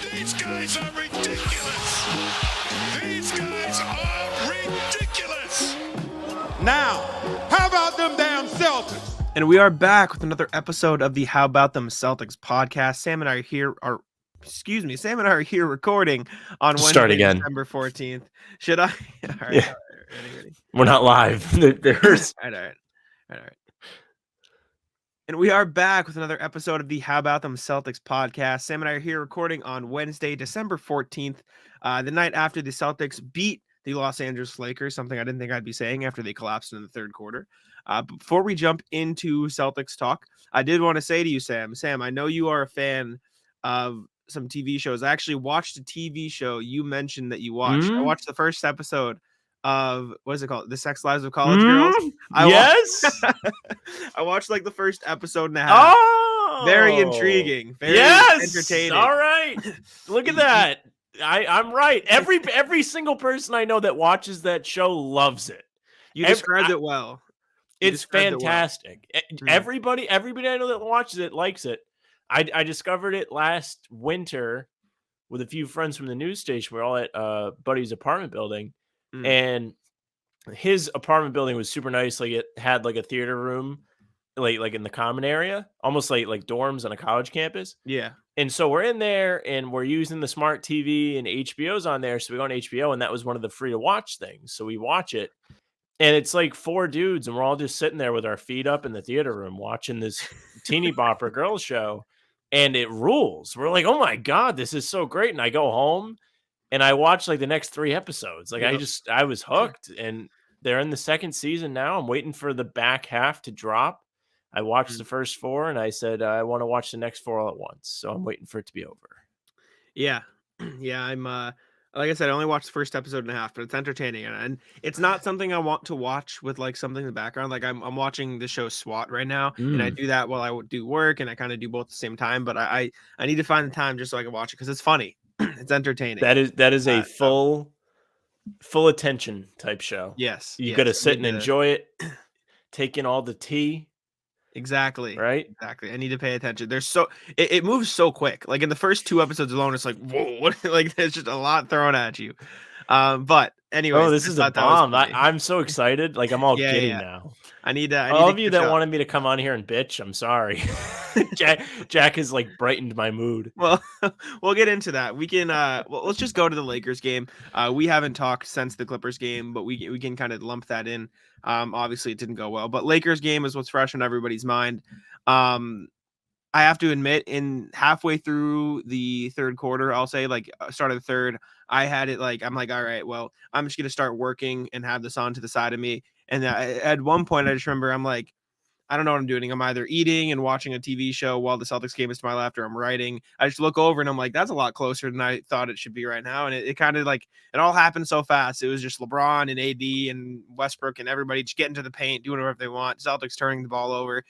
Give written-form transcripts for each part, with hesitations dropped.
These guys are ridiculous. These guys are ridiculous. Now, how about them damn Celtics? And we are back with another episode of the How About Them Celtics podcast. Sam and I are here recording on Wednesday, December 14th. Should I? All right, yeah. All right, ready. We're not live. There's... All right. And we are back with another episode of the How About Them Celtics podcast. Sam and I are here recording on Wednesday, December 14th, the night after the Celtics beat the Los Angeles Lakers, something I didn't think I'd be saying after they collapsed in the third quarter. But before we jump into Celtics talk, I did want to say to you, Sam, I know you are a fan of some TV shows. I actually watched a TV show you mentioned that you watched. I watched the first episode of, what is it called? The Sex Lives of College Girls. Yes. I watched like the first episode and a half. Oh, very intriguing. Very entertaining. All right. Look at that. I'm right. Every single person I know that watches that show loves it. You described it well. It's fantastic. Everybody I know that watches it likes it. I discovered it last winter with a few friends from the news station. We're all at Buddy's apartment building. And his apartment building was super nice. Like it had like a theater room, like in the common area, almost like dorms on a college campus. Yeah. And so we're in there and we're using the smart TV and HBO's on there. So we go on HBO and that was one of the free to watch things. So we watch it and it's like four dudes and we're all just sitting there with our feet up in the theater room watching this teeny bopper girls show. And it rules. We're like, oh my God, this is so great. And I go home and I watched like the next 3 episodes. Like I was hooked and they're in the second season now. I'm waiting for the back half to drop. I watched the first 4 and I said, I want to watch the next 4 all at once. So I'm waiting for it to be over. Yeah. Yeah. I'm, like I said, I only watched the first episode and a half, but it's entertaining. And it's not something I want to watch with like something in the background. Like I'm watching the show SWAT right now and I do that while I do work and I kind of do both at the same time, but I need to find the time just so I can watch it because it's funny. It's entertaining. That is a full attention type show. Yes. You got to sit and enjoy it. Take in all the tea. Exactly. Right. Exactly. I need to pay attention. It moves so quick. Like in the first 2 episodes alone, it's like, whoa, what? Like there's just a lot thrown at you. But anyway, this is a bomb. I'm so excited. Like I'm all giddy now. I need all of you that wanted me to come on here and bitch. I'm sorry. Jack has like brightened my mood. Well, we'll get into that. We can let's just go to the Lakers game. We haven't talked since the Clippers game, but we can kind of lump that in. Obviously it didn't go well, but Lakers game is what's fresh on everybody's mind. I have to admit, in halfway through the third quarter, I'll say like start of the third, I had it like, I'm like, all right, well, I'm just going to start working and have this on to the side of me. And at one point, I just remember I'm like, I don't know what I'm doing. I'm either eating and watching a TV show while the Celtics game is to my left, or I'm writing. I just look over and I'm like, that's a lot closer than I thought it should be right now. And it kind of like, it all happened so fast. It was just LeBron and AD and Westbrook and everybody just getting to the paint, doing whatever they want. Celtics turning the ball over.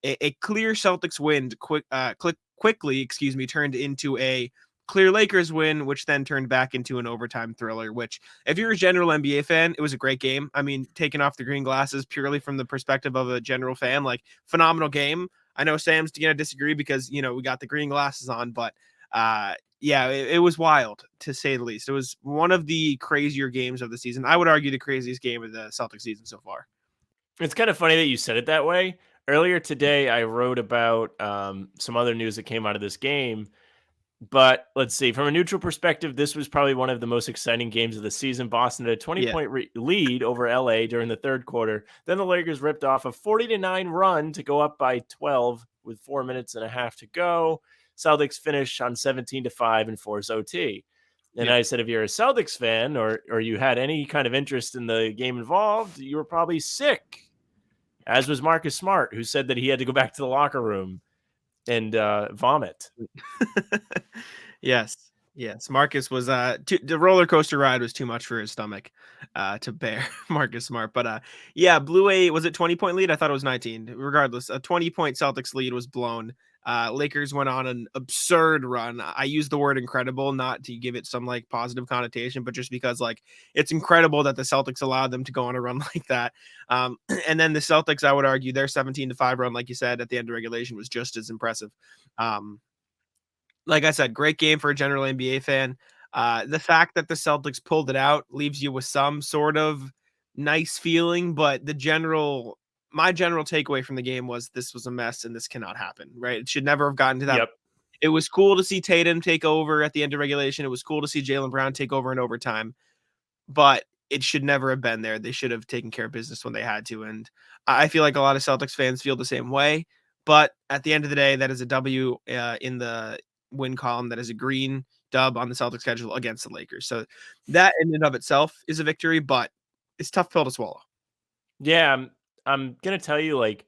A clear Celtics win quickly turned into a clear Lakers win, which then turned back into an overtime thriller, which if you're a general NBA fan, it was a great game. I mean, taking off the green glasses purely from the perspective of a general fan, like phenomenal game. I know Sam's going to disagree because, we got the green glasses on, but it was wild to say the least. It was one of the crazier games of the season. I would argue the craziest game of the Celtics season so far. It's kind of funny that you said it that way. Earlier today, I wrote about some other news that came out of this game. But let's see, from a neutral perspective, this was probably one of the most exciting games of the season. Boston had a 20-point lead over LA during the third quarter. Then the Lakers ripped off a 40-9 run to go up by 12 with 4 minutes and a half to go. Celtics finished on 17-5 and force OT. And I said, if you're a Celtics fan or you had any kind of interest in the game involved, you were probably sick, as was Marcus Smart, who said that he had to go back to the locker room and vomit. Yes. Marcus was the roller coaster ride was too much for his stomach to bear. Marcus Smart, but blew a 20-point lead. I thought it was 19. Regardless, a 20-point Celtics lead was blown. Lakers went on an absurd run. I use the word incredible, not to give it some like positive connotation, but just because like it's incredible that the Celtics allowed them to go on a run like that. And then the Celtics, I would argue their 17-5 run, like you said, at the end of regulation was just as impressive. like I said, great game for a general NBA fan. The fact that the Celtics pulled it out leaves you with some sort of nice feeling, but my general takeaway from the game was this was a mess and this cannot happen, right? It should never have gotten to that. Yep. It was cool to see Tatum take over at the end of regulation. It was cool to see Jaylen Brown take over in overtime, but it should never have been there. They should have taken care of business when they had to. And I feel like a lot of Celtics fans feel the same way. But at the end of the day, that is a W in the win column. That is a green dub on the Celtics schedule against the Lakers. So that in and of itself is a victory, but it's a tough pill to swallow. Yeah, I'm gonna tell you, like,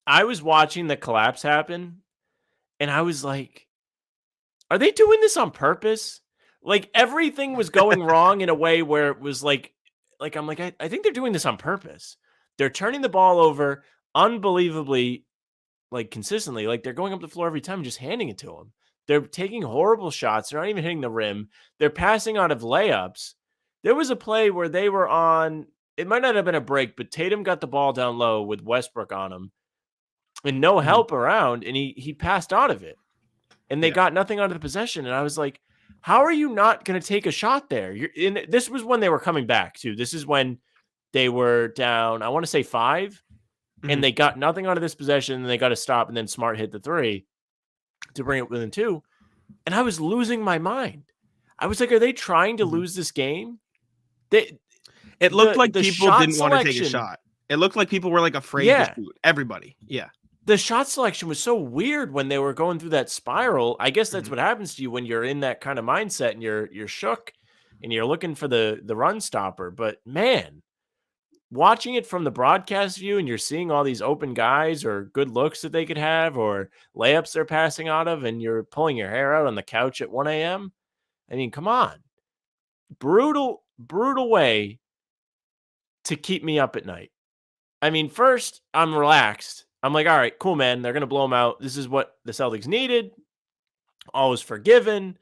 I was watching the collapse happen, and I was like, "Are they doing this on purpose?" Like everything was going wrong in a way where it was like I'm like, I think they're doing this on purpose. They're turning the ball over unbelievably, like consistently. Like they're going up the floor every time and just handing it to them. They're taking horrible shots. They're not even hitting the rim. They're passing out of layups. There was a play where they were on, it might not have been a break, but Tatum got the ball down low with Westbrook on him and no help around, and he passed out of it. And they got nothing out of the possession. And I was like, how are you not going to take a shot there? This was when they were coming back, too. This is when they were down, I want to say 5, and they got nothing out of this possession, and they got to stop, and then Smart hit the 3 to bring it within 2. And I was losing my mind. I was like, are they trying to lose this game? It looked like people didn't want to take a shot. It looked like people were like afraid to shoot. Everybody. Yeah. The shot selection was so weird when they were going through that spiral. I guess that's what happens to you when you're in that kind of mindset and you're shook and you're looking for the run stopper. But man, watching it from the broadcast view and you're seeing all these open guys or good looks that they could have or layups they're passing out of, and you're pulling your hair out on the couch at 1 a.m. I mean, come on. Brutal way to keep me up at night. I mean, first, I'm relaxed. I'm like, all right, cool, man. They're going to blow them out. This is what the Celtics needed. All is forgiven.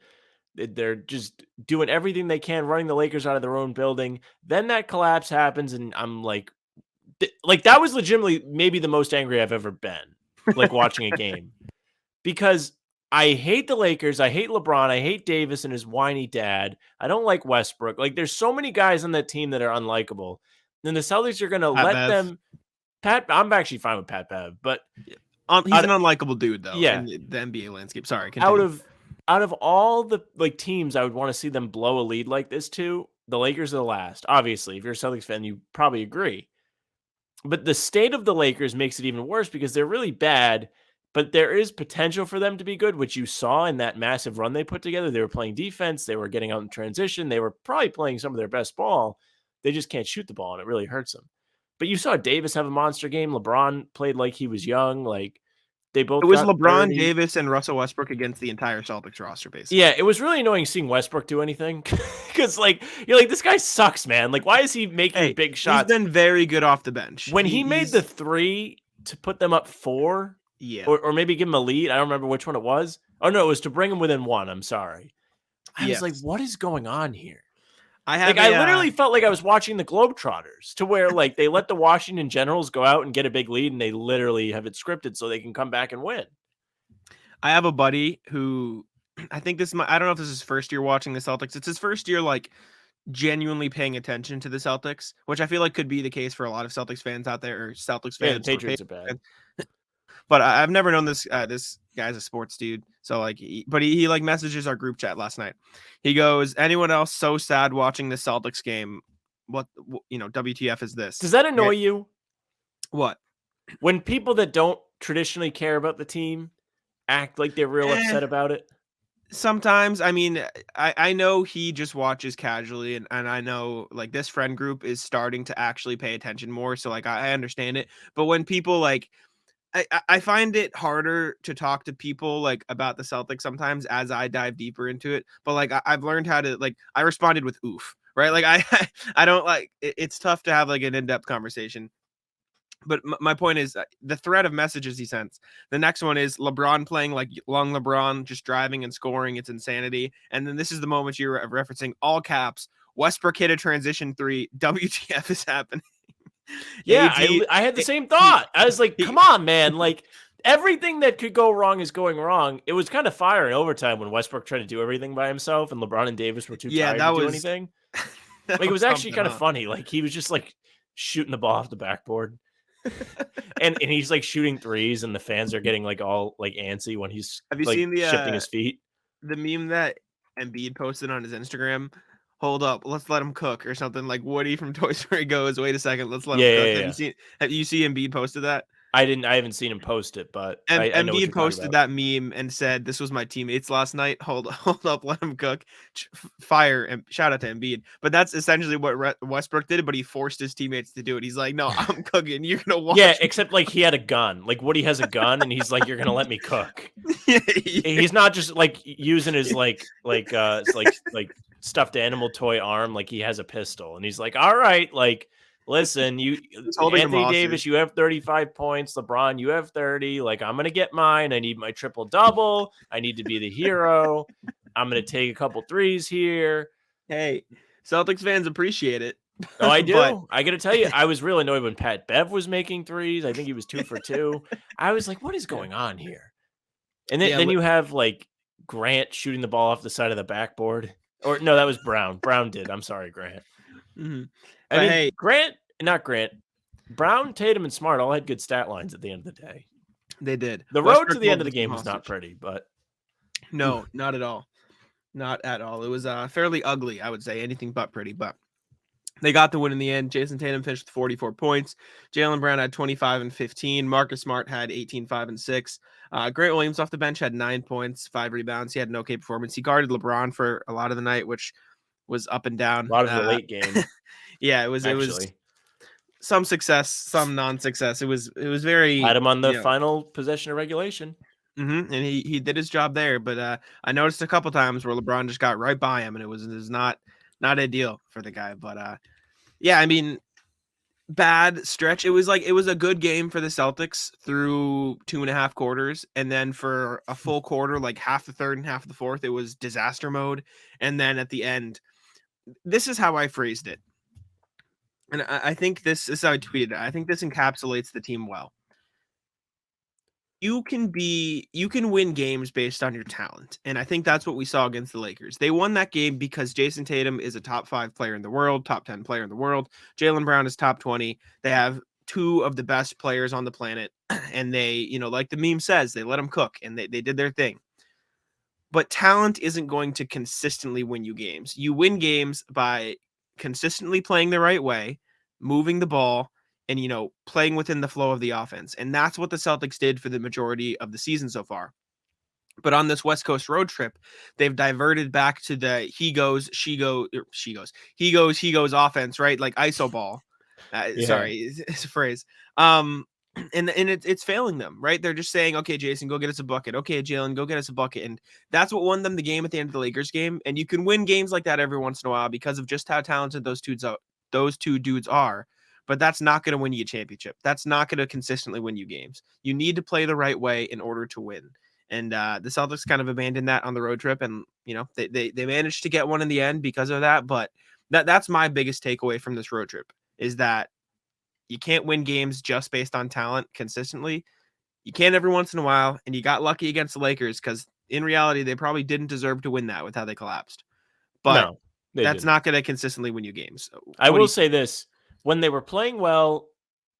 They're just doing everything they can, running the Lakers out of their own building. Then that collapse happens, and I'm like that was legitimately maybe the most angry I've ever been, like watching a game. Because I hate the Lakers. I hate LeBron. I hate Davis and his whiny dad. I don't like Westbrook. Like, there's so many guys on that team that are unlikable. And the Celtics are going to let them... I'm actually fine with Pat Bev, but he's an unlikable dude, though. Yeah, in the NBA landscape. Sorry, continue. Out of all the teams, I would want to see them blow a lead like this to. The Lakers are the last. Obviously, if you're a Celtics fan, you probably agree. But the state of the Lakers makes it even worse because they're really bad. But there is potential for them to be good, which you saw in that massive run they put together. They were playing defense. They were getting out in transition. They were probably playing some of their best ball. They just can't shoot the ball, and it really hurts them. But you saw Davis have a monster game. LeBron played like he was young. Like they both. It was LeBron, Davis, and Russell Westbrook against the entire Celtics roster, basically. Yeah, it was really annoying seeing Westbrook do anything because, like, you're like, this guy sucks, man. Like, why is he making big shots? He's been very good off the bench. When he made the 3 to put them up 4, or maybe give him a lead. I don't remember which one it was. Oh no, it was to bring him within 1. I'm sorry. I was like, what is going on here? I literally felt like I was watching the Globetrotters, to where like they let the Washington Generals go out and get a big lead, and they literally have it scripted so they can come back and win. I have a buddy who I think I don't know if this is his first year watching the Celtics. It's his first year like genuinely paying attention to the Celtics, which I feel like could be the case for a lot of Celtics fans out there, or Celtics fans. Yeah, the Patriots are bad. But I've never known this guy's a sports dude. So like, he like messages our group chat last night. He goes, anyone else so sad watching the Celtics game? What WTF is this? Does that annoy you? What? When people that don't traditionally care about the team act like they're real upset about it? Sometimes. I mean, I know he just watches casually, and I know like this friend group is starting to actually pay attention more. So like, I understand it. But when people like, I find it harder to talk to people like about the Celtics sometimes as I dive deeper into it. But like I've learned how to like, I responded with oof, right? Like I don't like it's tough to have like an in-depth conversation. But my point is the thread of messages he sends. The next one is LeBron playing like long LeBron, just driving and scoring. It's insanity. And then this is the moment you're referencing, all caps. Westbrook hit a transition 3. WTF is happening. Yeah, I had the same thought. I was like, come on, man. Like, everything that could go wrong is going wrong. It was kind of fire in overtime when Westbrook tried to do everything by himself and LeBron and Davis were too tired to do anything. that Like, it was actually something kind of up. funny. Like, he was just like shooting the ball off the backboard. and he's like shooting threes, and the fans are getting like all like antsy when he's Have you like seen shifting his feet. the meme that Embiid posted on his Instagram? Hold up, let's let him cook or something like Woody from Toy Story goes. Wait a second, let's let him cook. Yeah. Have you seen Embiid posted that? I haven't seen him post it, but And I know what Embiid you're posted talking about. that meme and said, "This was my teammates last night. Hold up, let him cook." Fire and shout out to Embiid. But that's essentially what Westbrook did. But he forced his teammates to do it. He's like, "No, I'm cooking. You're gonna watch." Yeah, me." except like he had a gun. Like Woody has a gun, and he's like, "You're gonna let me cook." Yeah. He's not just like using his like stuffed animal toy arm. Like he has a pistol, and he's like, "All right, like." Listen, you He's holding him Anthony Davis, hostage. you have 35 points. LeBron, you have 30. Like, I'm gonna get mine. I need my triple double. I need to be the hero. I'm gonna take a couple threes here. Hey, Celtics fans appreciate it. Oh, I do. But I gotta tell you, I was real annoyed when Pat Bev was making threes. I think he was 2 for 2. I was like, what is going on here? And then you have like Grant shooting the ball off the side of the backboard. Or no, that was Brown. Brown did. I'm sorry, Grant. Mhm. I But mean, hey, not Grant. Brown, Tatum, and Smart all had good stat lines at the end of the day. they did. The road to Westbrook the end of held the game them was not hostage. pretty, but No, not at all. Not at all. It was fairly ugly, I would say. Anything but pretty, but they got the win in the end. Jason Tatum finished with 44 points. Jaylen Brown had 25 and 15. Marcus Smart had 18, 5, and 6. Grant Williams off the bench had 9 points, 5 rebounds. He had an okay performance. He guarded LeBron for a lot of the night, which was up and down. a lot of the late game, Yeah, it was actually. some success, some non-success. It was very, Had him on the final possession of regulation. and he did his job there. But I noticed a couple times where LeBron just got right by him, and it was not ideal for the guy. But yeah, I mean, bad stretch. It was a good game for the Celtics through 2.5 quarters, and then for a full quarter, like half the third and half of the fourth, it was disaster mode. And then at the end, this is how I phrased it, and I think this is how I tweeted it. I think this encapsulates the team well. You can win games based on your talent. And I think that's what we saw against the Lakers. They won that game because Jason Tatum is a top 5 player in the world, top 10 player in the world. Jaylen Brown is top 20. They have 2 of the best players on the planet. And they, like the meme says, they let them cook and they did their thing. But talent isn't going to consistently win you games. You win games by consistently playing the right way, moving the ball, and playing within the flow of the offense. And that's what the Celtics did for the majority of the season so far. But on this West Coast road trip, they've diverted back to the he goes offense, right? Like iso ball. Sorry, it's a phrase. And it's failing them, right? They're just saying, okay, Jason, go get us a bucket. Okay, Jaylen, go get us a bucket. And that's what won them the game at the end of the Lakers game. And you can win games like that every once in a while because of just how talented those two dudes are. But that's not going to win you a championship. That's not going to consistently win you games. You need to play the right way in order to win. And the Celtics kind of abandoned that on the road trip. And, they managed to get one in the end because of that. But that's my biggest takeaway from this road trip is that you can't win games just based on talent consistently. You can every once in a while. And you got lucky against the Lakers because in reality, they probably didn't deserve to win that with how they collapsed. But No, that's didn't. not going to consistently win you games. I will say this. When they were playing well,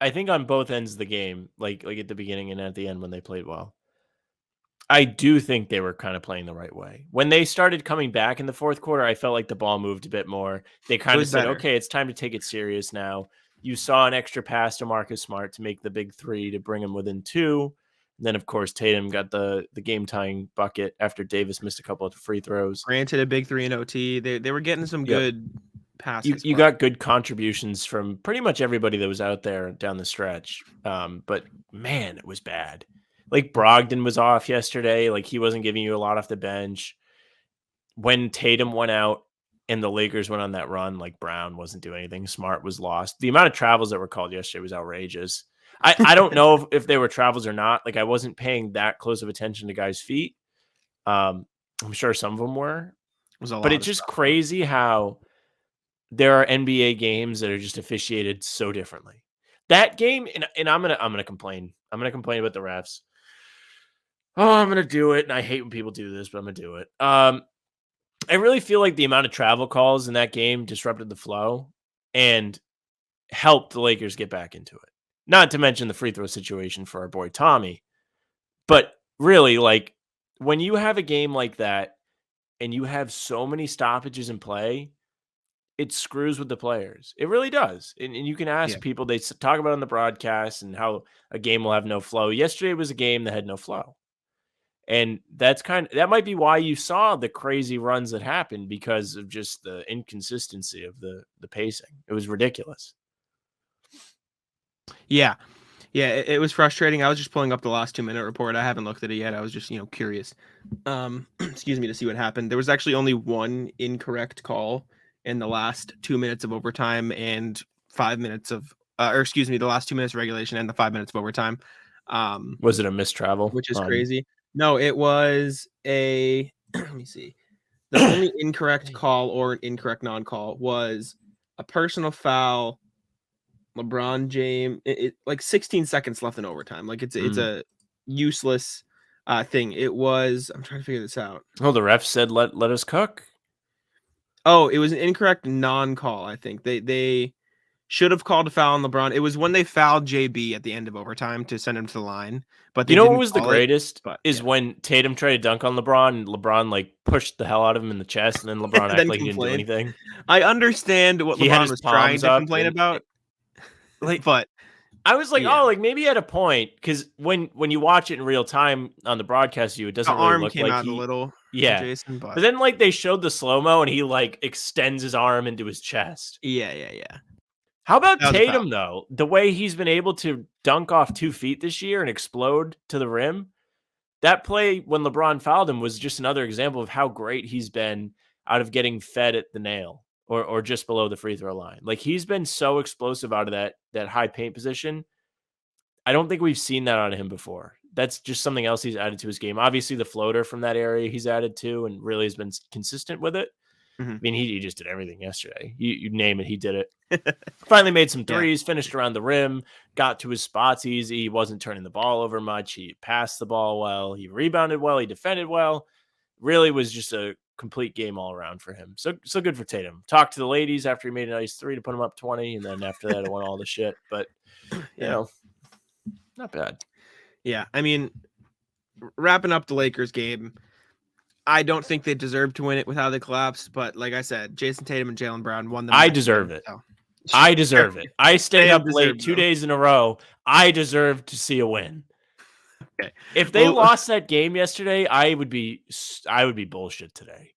I think on both ends of the game, like at the beginning and at the end when they played well, I do think they were kind of playing the right way. When they started coming back in the fourth quarter, I felt like the ball moved a bit more. They kind of said, better. okay, it's time to take it serious now. You saw an extra pass to Marcus Smart to make the big 3 to bring him within 2. And then, of course, Tatum got the game-tying bucket after Davis missed a couple of free throws. Granted, a big 3 in OT. They were getting some good passes. You got good contributions from pretty much everybody that was out there down the stretch. But, man, it was bad. Like, Brogdon was off yesterday. Like, he wasn't giving you a lot off the bench. When Tatum went out and the Lakers went on that run, like, Brown wasn't doing anything. Smart was lost. The amount of travels that were called yesterday was outrageous. I don't know if they were travels or not. Like, I wasn't paying that close of attention to guys' feet. I'm sure some of them were. But it's just crazy how there are NBA games that are just officiated so differently. That game, and I'm gonna complain. I'm gonna complain about the refs. Oh, I'm gonna do it, and I hate when people do this, but I'm gonna do it. I really feel like the amount of travel calls in that game disrupted the flow and helped the Lakers get back into it. Not to mention the free throw situation for our boy Tommy, but really, like when you have a game like that and you have so many stoppages in play, it screws with the players. It really does. And you can ask people, they talk about it on the broadcast and how a game will have no flow. Yesterday was a game that had no flow. And that might be why you saw the crazy runs that happened, because of just the inconsistency of the pacing. It was ridiculous. Yeah. Yeah, it was frustrating. I was just pulling up the last 2-minute report. I haven't looked at it yet. I was just, curious. Excuse me, to see what happened. There was actually only one incorrect call in the last 2 minutes of overtime and 5 minutes of the last 2 minutes of regulation and the 5 minutes of overtime. Was it a missed travel? Which is crazy. No, it was a let me see. The only incorrect call or an incorrect non-call was a personal foul. LeBron James, like 16 seconds left in overtime. Like it's a useless thing. It was. I'm trying to figure this out. Oh, the ref said let us cook. Oh, it was an incorrect non-call. I think they should have called a foul on LeBron. It was when they fouled JB at the end of overtime to send him to the line. But what was the greatest when Tatum tried to dunk on LeBron, and LeBron like pushed the hell out of him in the chest, and then LeBron acted like he didn't do anything. I understand what LeBron was trying to complain about. But I was like, oh, like maybe he had a point, because when you watch it in real time on the broadcast view, it doesn't really look like a little. Yeah, Jason, but then like they showed the slow-mo and he like extends his arm into his chest. Yeah. How about Tatum though? The way he's been able to dunk off 2 feet this year and explode to the rim. That play when LeBron fouled him was just another example of how great he's been out of getting fed at the nail or just below the free throw line. Like he's been so explosive out of that high paint position. I don't think we've seen that out of him before. That's just something else he's added to his game. Obviously, the floater from that area he's added to and really has been consistent with it. Mm-hmm. I mean, he just did everything yesterday. You name it, he did it. Finally made some threes, finished around the rim, got to his spots easy. He wasn't turning the ball over much. He passed the ball well. He rebounded well. He defended well. Really was just a complete game all around for him. So good for Tatum. Talked to the ladies after he made a nice 3 to put him up 20, and then after that, it won all the shit. But, you know, not bad. Yeah, I mean, wrapping up the Lakers game, I don't think they deserved to win it with how they collapsed. But like I said, Jason Tatum and Jaylen Brown won them. I deserve it. So. I deserve it. I stayed up late 2 days in a row. I deserve to see a win. Okay. If they lost that game yesterday, I would be bullshit today.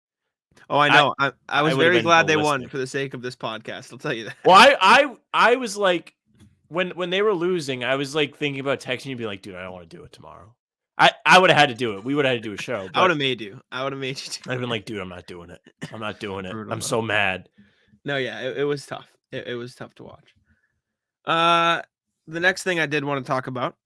Oh, I know. I was very glad they won for the sake of this podcast. I'll tell you that. Well, I was like, when they were losing, I was like thinking about texting you and being like, dude, I don't want to do it tomorrow. I would have had to do it. We would have had to do a show. I would have made you. I would have made you. I'd have been like, dude, I'm not doing it. I'm not doing it. I'm so mad. No, yeah, it was tough. It was tough to watch. The next thing I did want to talk about,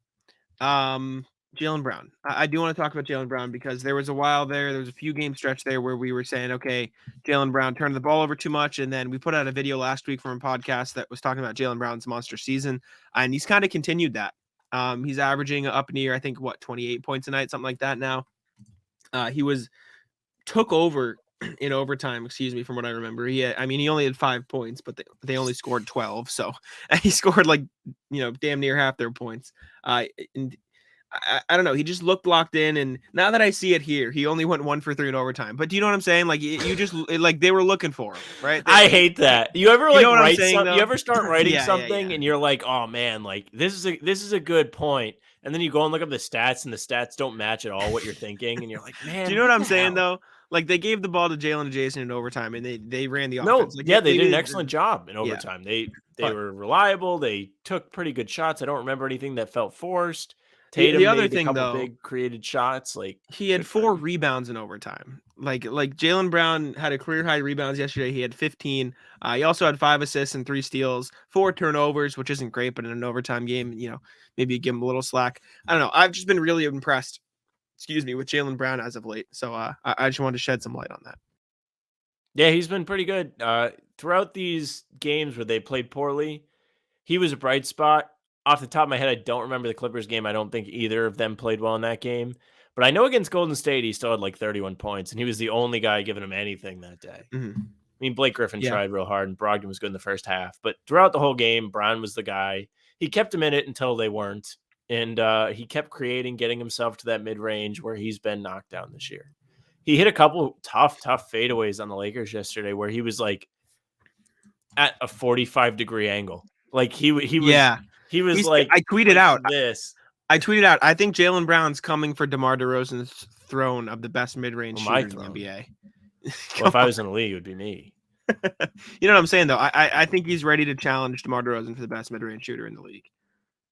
Jaylen Brown. I do want to talk about Jaylen Brown because there was a while there was a few game stretch there where we were saying, okay, Jaylen Brown turned the ball over too much. And then we put out a video last week from a podcast that was talking about Jaylen Brown's monster season. And he's kind of continued that. He's averaging up near, I think, 28 points a night, something like that now. He took over in overtime, from what I remember. He only had 5 points, but they only scored 12. So he scored damn near half their points. And I don't know. He just looked locked in, and now that I see it here, he only went 1 for 3 in overtime. But do you know what I'm saying? Like you just like they were looking for him, right? I hate that. You ever write something? You ever start writing something and you're like, oh man, like this is a good point, and then you go and look up the stats, and the stats don't match at all what you're thinking, and you're like, man. Do you know what I'm saying though? Like they gave the ball to Jaylen and Jason in overtime, and they ran the offense. They did an excellent job in overtime. They were reliable. They took pretty good shots. I don't remember anything that felt forced. Tatum made a couple big created shots. Like he had 4 rebounds in overtime. Like Jaylen Brown had a career high rebounds yesterday. He had 15. He also had 5 assists and 3 steals, 4 turnovers, which isn't great, but in an overtime game, maybe you give him a little slack. I don't know. I've just been really impressed, with Jaylen Brown as of late. So I just wanted to shed some light on that. Yeah, he's been pretty good throughout these games where they played poorly. He was a bright spot. Off the top of my head, I don't remember the Clippers game. I don't think either of them played well in that game. But I know against Golden State, he still had like 31 points, and he was the only guy giving him anything that day. Mhm. I mean, Blake Griffin Yeah. tried real hard, and Brogdon was good in the first half. But throughout the whole game, Brown was the guy. He kept him in it until they weren't. And he kept creating, getting himself to that mid-range where he's been knocked down this year. He hit a couple tough fadeaways on the Lakers yesterday where he was like at a 45-degree angle. Like he was like I tweeted out this. I tweeted out, I think Jaylen Brown's coming for DeMar DeRozan's throne of the best mid-range shooter in the NBA. Well, if I was in the league, it would be me. You know what I'm saying, though? I think he's ready to challenge DeMar DeRozan for the best mid-range shooter in the league.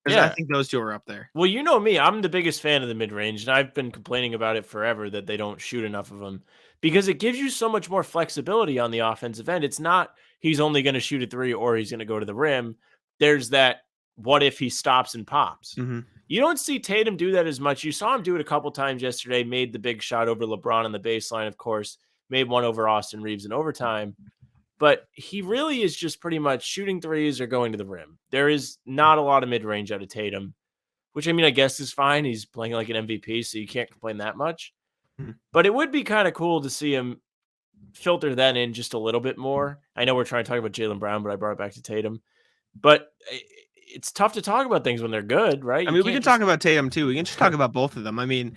Yeah. I think those two are up there. Well, you know me. I'm the biggest fan of the mid-range, and I've been complaining about it forever that they don't shoot enough of them because it gives you so much more flexibility on the offensive end. It's not he's only going to shoot a three or he's going to go to the rim. There's that what if he stops and pops. Mm-hmm. You don't see Tatum do that as much. You saw him do it a couple times yesterday, made the big shot over LeBron on the baseline, of course, made one over Austin Reeves in overtime. But he really is just pretty much shooting threes or going to the rim. There is not a lot of mid-range out of Tatum, which, I mean, I guess is fine. He's playing like an MVP, so you can't complain that much. Mm-hmm. But it would be kind of cool to see him filter that in just a little bit more. I know we're trying to talk about Jaylen Brown, but I brought it back to Tatum. But it's tough to talk about things when they're good, right? I mean, we can talk about Tatum, too. We can just talk about both of them. I mean,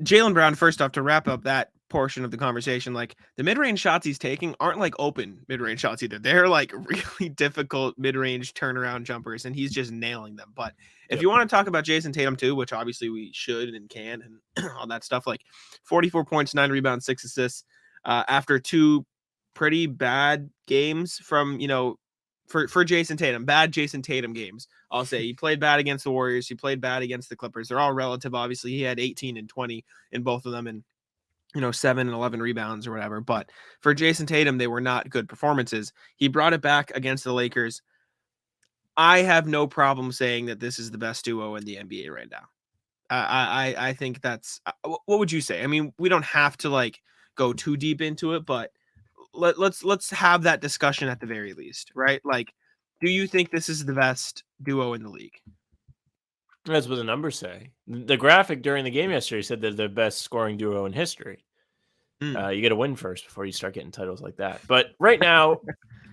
Jaylen Brown, first off, to wrap up that portion of the conversation, like the mid-range shots he's taking aren't like open mid-range shots either. They're like really difficult mid-range turnaround jumpers, and he's just nailing them. But if you want to talk about Jason Tatum too, which obviously we should and can and all that stuff, like 44 points, 9 rebounds, 6 assists after 2 pretty bad games from, you know, for Jason Tatum, bad Jason Tatum games. I'll say he played bad against the Warriors. He played bad against the Clippers. They're all relative. Obviously, he had 18 and 20 in both of them, and 7 and 11 rebounds or whatever. But for Jason Tatum, they were not good performances. He brought it back against the Lakers. I have no problem saying that this is the best duo in the NBA right now. I think that's what would you say? I mean, we don't have to like go too deep into it, but let's have that discussion at the very least, right? Like, do you think this is the best duo in the league? That's what the numbers say. The graphic during the game yesterday said they're the best scoring duo in history. You got to win first before you start getting titles like that. But right now,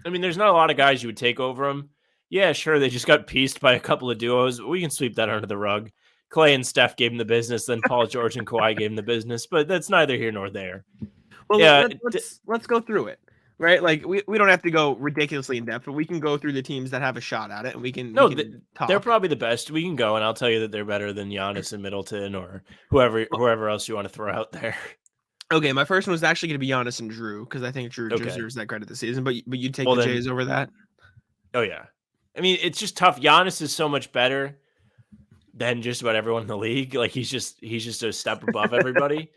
I mean, there's not a lot of guys you would take over them. Yeah, sure, they just got pieced by a couple of duos. We can sweep that under the rug. Clay and Steph gave him the business, then Paul George and Kawhi gave him the business, but that's neither here nor there. Well, yeah, let's go through it, right? Like we don't have to go ridiculously in depth, but we can go through the teams that have a shot at it, and we can talk. They're probably the best. We can go, and I'll tell you that they're better than Giannis and Middleton or whoever else you want to throw out there. Okay, my first one was actually going to be Giannis and Drew because I think Drew deserves that credit this season. But you take the Jays over that? Oh yeah, I mean it's just tough. Giannis is so much better than just about everyone in the league. Like he's just a step above everybody.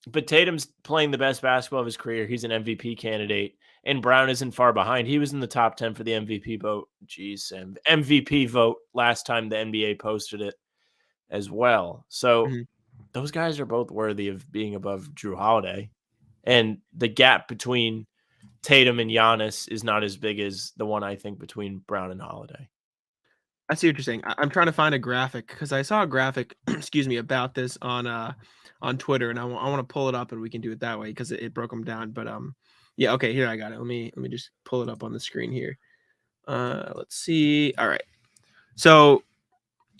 But Tatum's playing the best basketball of his career. He's an MVP candidate, and Brown isn't far behind. He was in the top 10 for the MVP vote. MVP vote last time the NBA posted it as well. So those guys are both worthy of being above Drew Holiday. And the gap between Tatum and Giannis is not as big as the one I think between Brown and Holiday. I see what you're saying. I'm trying to find a graphic because I saw a graphic, about this on Twitter, and I want to pull it up, and we can do it that way because it broke them down. But yeah, okay, here I got it. Let me just pull it up on the screen here. Let's see. All right, so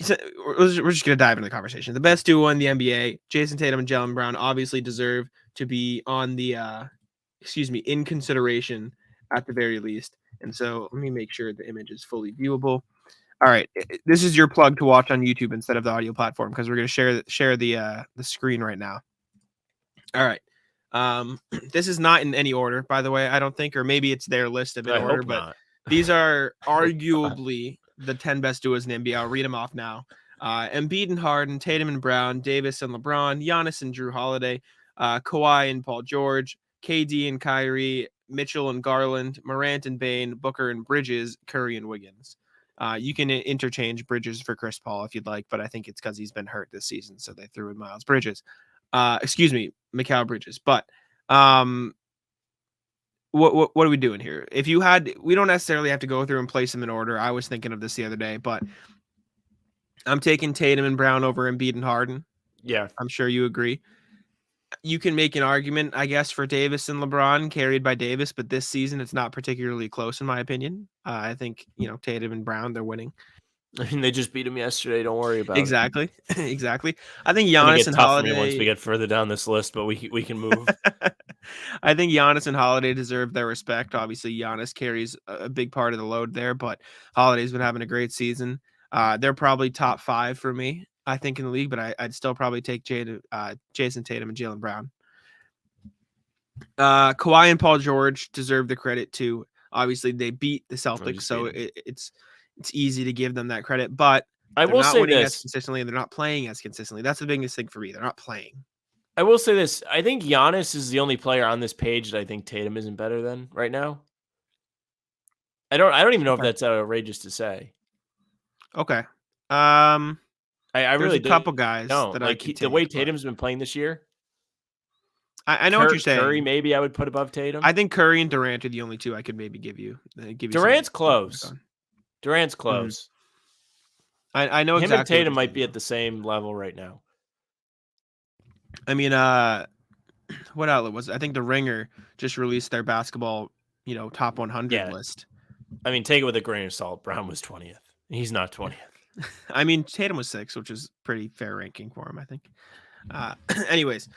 we're just gonna dive into the conversation. The best duo in the NBA, Jason Tatum and Jaylen Brown, obviously deserve to be on the in consideration at the very least. And so let me make sure the image is fully viewable. All right, this is your plug to watch on YouTube instead of the audio platform because we're going to share the screen right now. All right, this is not in any order, by the way. I don't think, or maybe it's their list of in order, but these are arguably the 10 best duos in the NBA. I'll read them off now. Embiid and Harden, Tatum and Brown, Davis and LeBron, Giannis and Drew Holiday, Kawhi and Paul George, KD and Kyrie, Mitchell and Garland, Morant and Bane, Booker and Bridges, Curry and Wiggins. You can interchange Bridges for Chris Paul if you'd like, but I think it's because he's been hurt this season, so they threw in Miles Bridges. Mikal Bridges. But what are we doing here? We don't necessarily have to go through and place them in order. I was thinking of this the other day, but I'm taking Tatum and Brown over Embiid and Harden. Yeah. I'm sure you agree. You can make an argument, I guess, for Davis and LeBron carried by Davis, but this season it's not particularly close in my opinion. I think, Tatum and Brown, they're winning. I mean, they just beat him yesterday. Don't worry about it. Exactly. Exactly. I think It's gonna Giannis get and tough for me once we Holiday. get further down this list, but we can move. I think Giannis and Holiday deserve their respect. Obviously, Giannis carries a big part of the load there, but Holiday's been having a great season. They're probably top 5 for me, I think, in the league, but I'd still probably take Jason Tatum and Jaylen Brown. Kawhi and Paul George deserve the credit too. Obviously, they beat the Celtics, so it's easy to give them that credit. But I they're will not say winning as this. consistently, and they're not playing as consistently. That's the biggest thing for me. They're not playing. I will say this. I think Giannis is the only player on this page that I think Tatum isn't better than right now. I don't even know if Okay. that's outrageous to say. Okay. I There's really a couple guys that I could take, the way but Tatum's been playing this year. I know what you're saying. Curry, maybe I would put above Tatum. I think Curry and Durant are the only two I could maybe give you. Durant's close. Durant's Mm-hmm. close. I know Him exactly. and Tatum might be at the same level right now. I mean, what outlet was it? I think The Ringer just released their basketball, top 100 list. I mean, take it with a grain of salt. Brown was 20th. He's not 20th. I mean, Tatum was 6th, which is pretty fair ranking for him, I think. Anyways,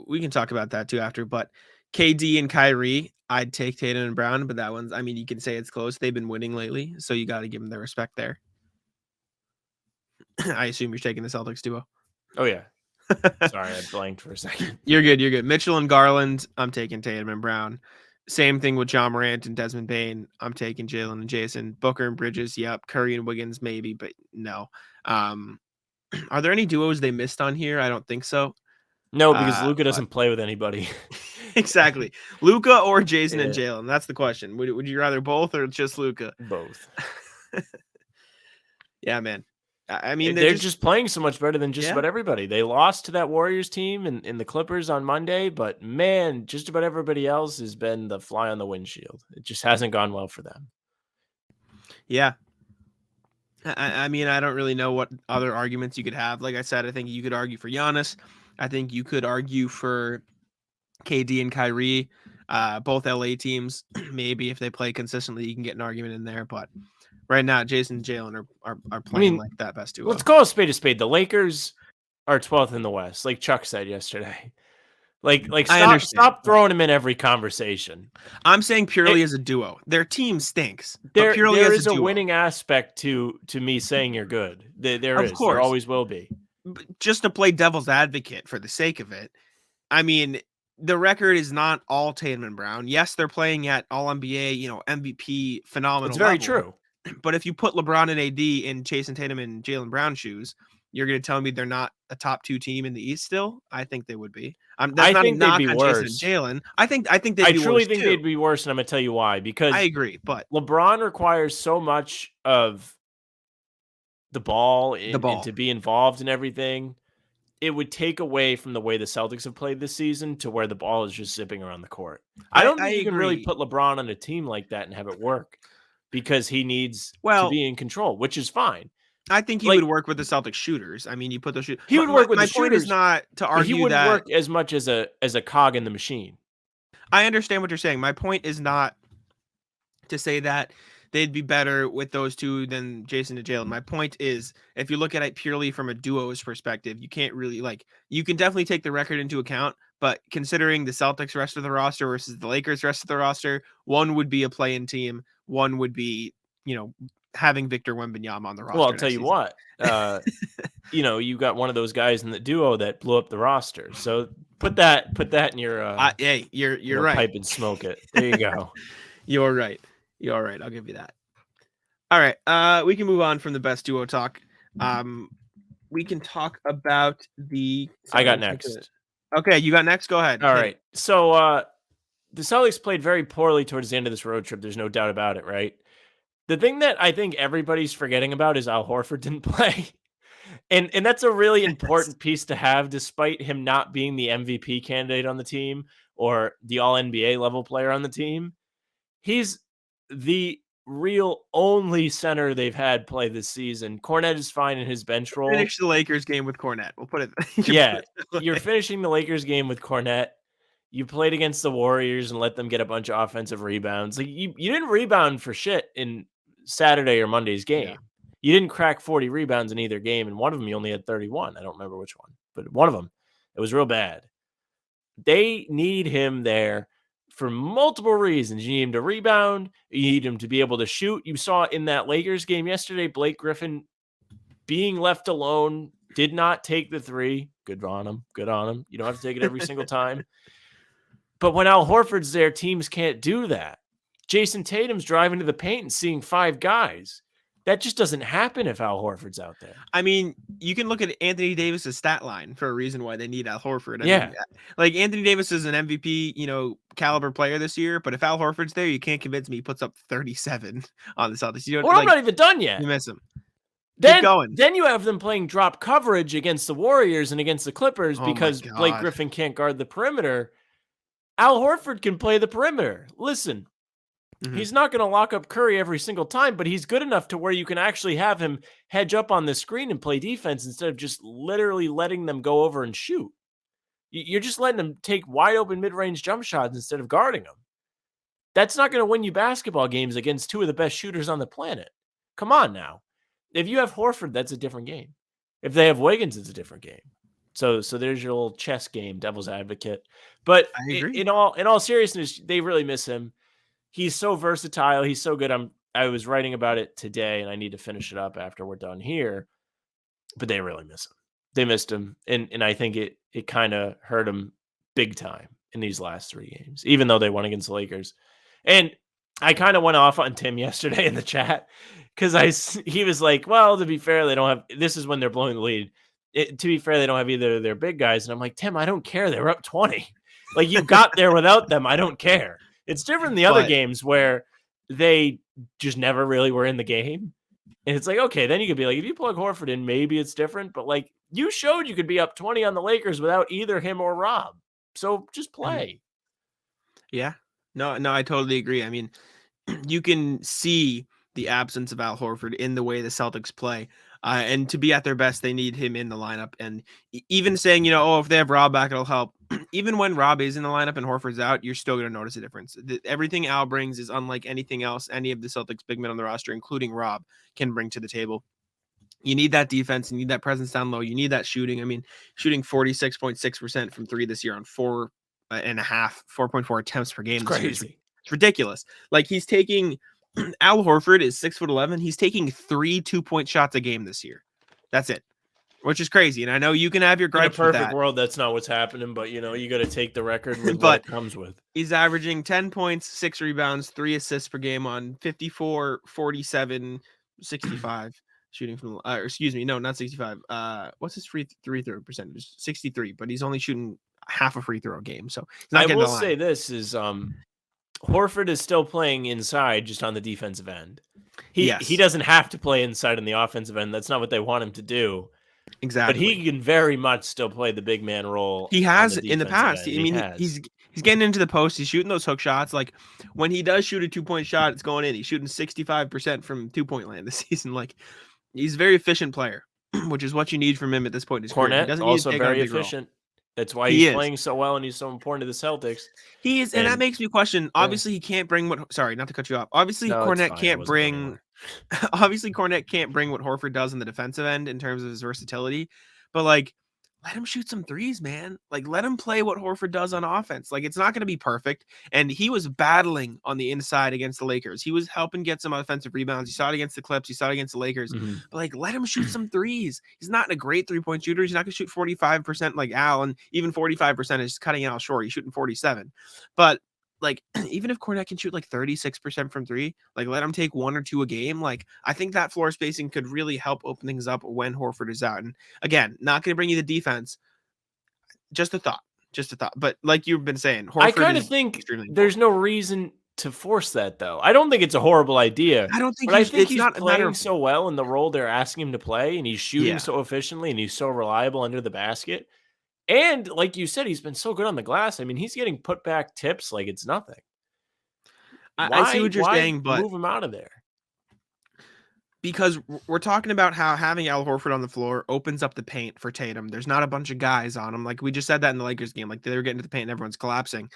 we can talk about that too after. But KD and Kyrie, I'd take Tatum and Brown, but that one's, I mean, you can say it's close. They've been winning lately, so you got to give them their respect there. I assume you're taking the Celtics duo. Oh, yeah. Sorry, I blanked for a second. You're good. Mitchell and Garland, I'm taking Tatum and Brown. Same thing with John Morant and Desmond Bane. I'm taking Jalen and Jason. Booker and Bridges, yep. Curry and Wiggins, maybe, but no. Are there any duos they missed on here? I don't think so. No, because Luka doesn't play with anybody. Exactly. Luka or Jason and Jalen? That's the question. Would you rather both or just Luka? Both. Yeah, man. I mean, they're just playing so much better than just about everybody. They lost to that Warriors team in the Clippers on Monday, but man, just about everybody else has been the fly on the windshield. It just hasn't gone well for them. Yeah. I mean, I don't really know what other arguments you could have. Like I said, I think you could argue for Giannis. I think you could argue for KD and Kyrie, both LA teams. Maybe if they play consistently, you can get an argument in there. But right now, Jason and Jalen are playing like that best duo. Let's call a spade a spade. The Lakers are 12th in the West, like Chuck said yesterday. Like stop throwing them in every conversation. I'm saying purely as a duo. Their team stinks. There is a a winning aspect to me saying you're good. There is. There always will be. Just to play devil's advocate for the sake of it, I mean, the record is not all Tatum and Brown. Yes, they're playing at All NBA, MVP, phenomenal. It's very true. But if you put LeBron and AD in Jason Tatum and Jaylen Brown shoes, you're going to tell me they're not a top 2 team in the East still? I think they would be. I think they'd be worse. Jalen. I truly think they'd be worse, and I'm going to tell you why. Because I agree, but LeBron requires so much of the ball and to be involved in everything. It would take away from the way the Celtics have played this season to where the ball is just zipping around the court. I don't think you can really put LeBron on a team like that and have it work because he needs to be in control, which is fine. I think he would work with the Celtics shooters. I mean, you put those shooters. He would work with the shooters. My point is not to argue he wouldn't work as much as a cog in the machine. I understand what you're saying. My point is not to say that they'd be better with those two than Jason and Jalen. My point is, if you look at it purely from a duo's perspective, you can't really you can definitely take the record into account, but considering the Celtics rest of the roster versus the Lakers rest of the roster, one would be a play-in team, one would be, having Victor Wembanyama on the roster. Well, I'll tell you what, you got one of those guys in the duo that blew up the roster. So put that in your hey, you're right. Pipe and smoke it. There you go. You're right. I'll give you that. All right. We can move on from the best duo talk. We can talk about I got next. Okay, you got next. Go ahead. All right. So the Celtics played very poorly towards the end of this road trip. There's no doubt about it, right? The thing that I think everybody's forgetting about is Al Horford didn't play. And that's a really important piece to have, despite him not being the MVP candidate on the team or the All-NBA level player on the team. He's the real only center they've had play this season. Kornet is fine in his bench role. Finish the Lakers game with Kornet. We'll put it. Yeah, you're finishing the Lakers game with Kornet. You played against the Warriors and let them get a bunch of offensive rebounds. Like you didn't rebound for shit in Saturday or Monday's game. Yeah. You didn't crack 40 rebounds in either game, and one of them you only had 31. I don't remember which one, but one of them, it was real bad. They need him there for multiple reasons. You need him to rebound. You need him to be able to shoot. You saw in that Lakers game yesterday, Blake Griffin being left alone, did not take the three. Good on him. Good on him. You don't have to take it every single time. But when Al Horford's there, teams can't do that. Jason Tatum's driving to the paint and seeing 5 guys. That just doesn't happen if Al Horford's out there. I mean, you can look at Anthony Davis's stat line for a reason why they need Al Horford. I Yeah. mean, like Anthony Davis is an MVP, caliber player this year, but if Al Horford's there, you can't convince me he puts up 37 on the Celtics. You don't, Well, I'm not even done yet. you miss him. Then, going. then you have them playing drop coverage against the Warriors and against the Clippers Oh my because Blake God. Griffin can't guard the perimeter. Al Horford can play the perimeter. Listen, he's not going to lock up Curry every single time, but he's good enough to where you can actually have him hedge up on the screen and play defense instead of just literally letting them go over and shoot. You're just letting them take wide open mid-range jump shots instead of guarding them. That's not going to win you basketball games against 2 of the best shooters on the planet. Come on now. If you have Horford, that's a different game. If they have Wiggins, it's a different game. So there's your little chess game, devil's advocate. But I agree. in all seriousness, they really miss him. He's so versatile. He's so good. I was writing about it today, and I need to finish it up after we're done here. But they really miss him. They missed him, and I think it kind of hurt him big time in these last 3 games, even though they won against the Lakers. And I kind of went off on Tim yesterday in the chat because he was like, well, to be fair, they don't have – this is when they're blowing the lead. To be fair, they don't have either of their big guys. And I'm like, Tim, I don't care. They were up 20. Like, you got there without them. I don't care. It's different than the other games where they just never really were in the game. And it's like, okay, then you could be like, if you plug Horford in, maybe it's different. But, like, you showed you could be up 20 on the Lakers without either him or Rob. So just play. Yeah. No, I totally agree. I mean, you can see the absence of Al Horford in the way the Celtics play. And to be at their best, they need him in the lineup. And even saying, if they have Rob back, it'll help. Even when Rob is in the lineup and Horford's out, you're still going to notice a difference. Everything Al brings is unlike anything else any of the Celtics big men on the roster, including Rob, can bring to the table. You need that defense. You need that presence down low. You need that shooting. I mean, shooting 46.6% from 3 this year on 4.4 attempts per game. It's crazy. It's ridiculous. Like, he's taking Al Horford is 6'11". He's taking 3 2-point shots a game this year. That's it, which is crazy. And I know you can have your gripes In a with perfect that. world, that's not what's happening. But, you got to take the record with what it comes with. He's averaging 10 points, 6 rebounds, 3 assists per game on 54, 47, 65 shooting from not 65. What's his free throw percentage? 63, but he's only shooting half a free throw a game. So he's not I getting will the line. say this is Horford is still playing inside just on the defensive end. He doesn't have to play inside on the offensive end. That's not what they want him to do. Exactly. But he can very much still play the big man role. He has in the past. End. I mean, he's getting into the post. He's shooting those hook shots. Like, when he does shoot a 2-point shot, it's going in. He's shooting 65% from 2-point land this season. Like, he's a very efficient player, which is what you need from him at this point in his career. He Kornet doesn't need also to take on a very big role. efficient. That's why he's playing so well and he's so important to the Celtics. He is, and that makes me question. Obviously, he can't bring what. Sorry, not to cut you off. Obviously, Kornet can't bring. Obviously, Kornet can't bring what Horford does on the defensive end in terms of his versatility. But, like, let him shoot some threes, man. Like, let him play what Horford does on offense. Like, it's not going to be perfect. And he was battling on the inside against the Lakers. He was helping get some offensive rebounds. You saw it against the Clips. You saw it against the Lakers. But, like, let him shoot some threes. He's not a great 3-point shooter. He's not going to shoot 45% like Al, and even 45% is cutting Al short. He's shooting 47. But, like, even if Kornet can shoot like 36% from 3, like, let him take 1 or 2 a game. Like, I think that floor spacing could really help open things up when Horford is out. And again, not going to bring you the defense. Just a thought. But like you've been saying, Horford, I kind of think there's no reason to force that, though. I don't think it's a horrible idea. I don't think, but I think he's not playing so well in the role they're asking him to play, and he's shooting so efficiently, and he's so reliable under the basket. And like you said, he's been so good on the glass. I mean, he's getting put back tips like it's nothing. I see what you're saying, but move him out of there. because we're talking about how having Al Horford on the floor opens up the paint for Tatum. There's not a bunch of guys on him. Like we just said that in the Lakers game, like they were getting to the paint and everyone's collapsing.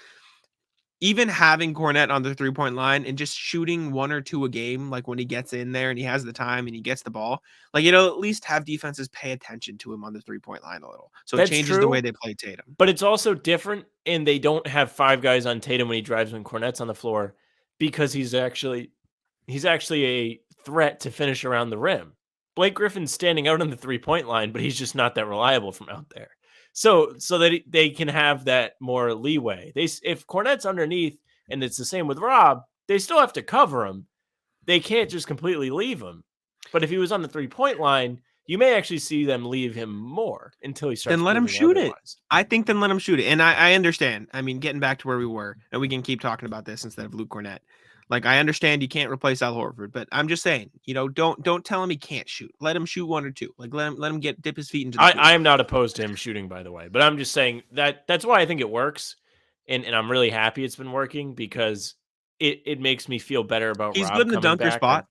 Even having Cornette on the 3-point line and just shooting 1 or 2 a game, like when he gets in there and he has the time and he gets the ball, like it'll at least have defenses pay attention to him on the 3-point line a little. So That's it changes the way they play Tatum. But it's also different, and they don't have 5 guys on Tatum when he drives when Cornette's on the floor because he's actually a threat to finish around the rim. Blake Griffin's standing out on the 3-point line, but he's just not that reliable from out there. So that they can have that more leeway. If Cornette's underneath, and it's the same with Rob, they still have to cover him. They can't just completely leave him. But if he was on the 3-point line, you may actually see them leave him more until he starts. Then let him shoot otherwise. it. I think then let him shoot it. And I understand. I mean, getting back to where we were, and we can keep talking about this instead of Luke Cornette. Like I understand you can't replace Al Horford, but I'm just saying, don't tell him he can't shoot. Let him shoot 1 or 2. Like let him dip his feet into the I am not opposed to him shooting, by the way, but I'm just saying that's why I think it works. And I'm really happy it's been working because it makes me feel better about He's Rob good in the coming dunker back. spot.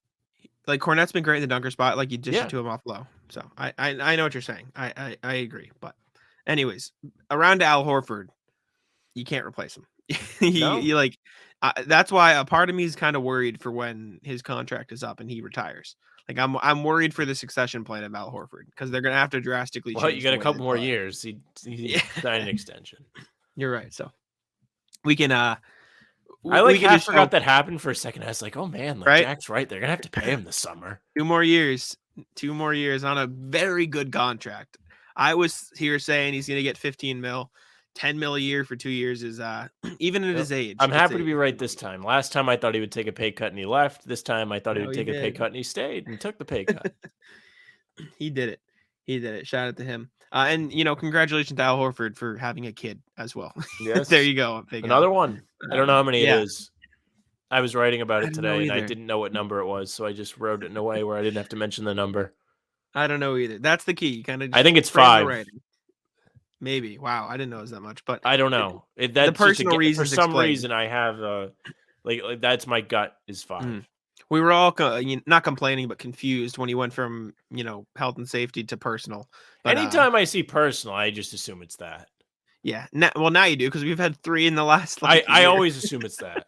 Like Cornette's been great in the dunker spot. Like you dish Yeah. it to him off low. So I know what you're saying. I agree. But anyways, around to Al Horford, you can't replace him. No. you like that's why a part of me is kind of worried for when his contract is up and he retires. Like I'm worried for the succession plan of Al Horford because they're gonna have to drastically Well, change. you got the a way couple they more play. years. He signed an extension. You're right. So we can I we can half just forgot hope that happened for a second. I was like, oh man, like Right? Jack's right. They're gonna have to pay him this summer. 2 more years on a very good contract. I was here saying he's gonna get 15 mil. 10 mil a year for 2 years is even at his age. I'm it's happy a- to be right this time. Last time I thought he would take a pay cut and he left. This time I thought he No, would he take a pay did. cut and he stayed and took the pay cut. He did it. He did it. Shout out to him. And congratulations to Al Horford for having a kid as well. Yes. There you go. Big Another Al. one. I don't know how many yeah. it is. I was writing about I it don't know today and I either. didn't know what number it was, so I just wrote it in a way where I didn't have to mention the number. I don't know either. That's the key. You kind of I think it's frame the 5. writing. Maybe. Wow, I didn't know it was that much, but I don't know. That's the just personal for reasons some explained. reason I have like that's my gut is 5. Mm. We were all not complaining, but confused when he went from health and safety to personal. But, Anytime I see personal, I just assume it's that. yeah. Now you do because we've had 3 in the last. I year. always assume it's that.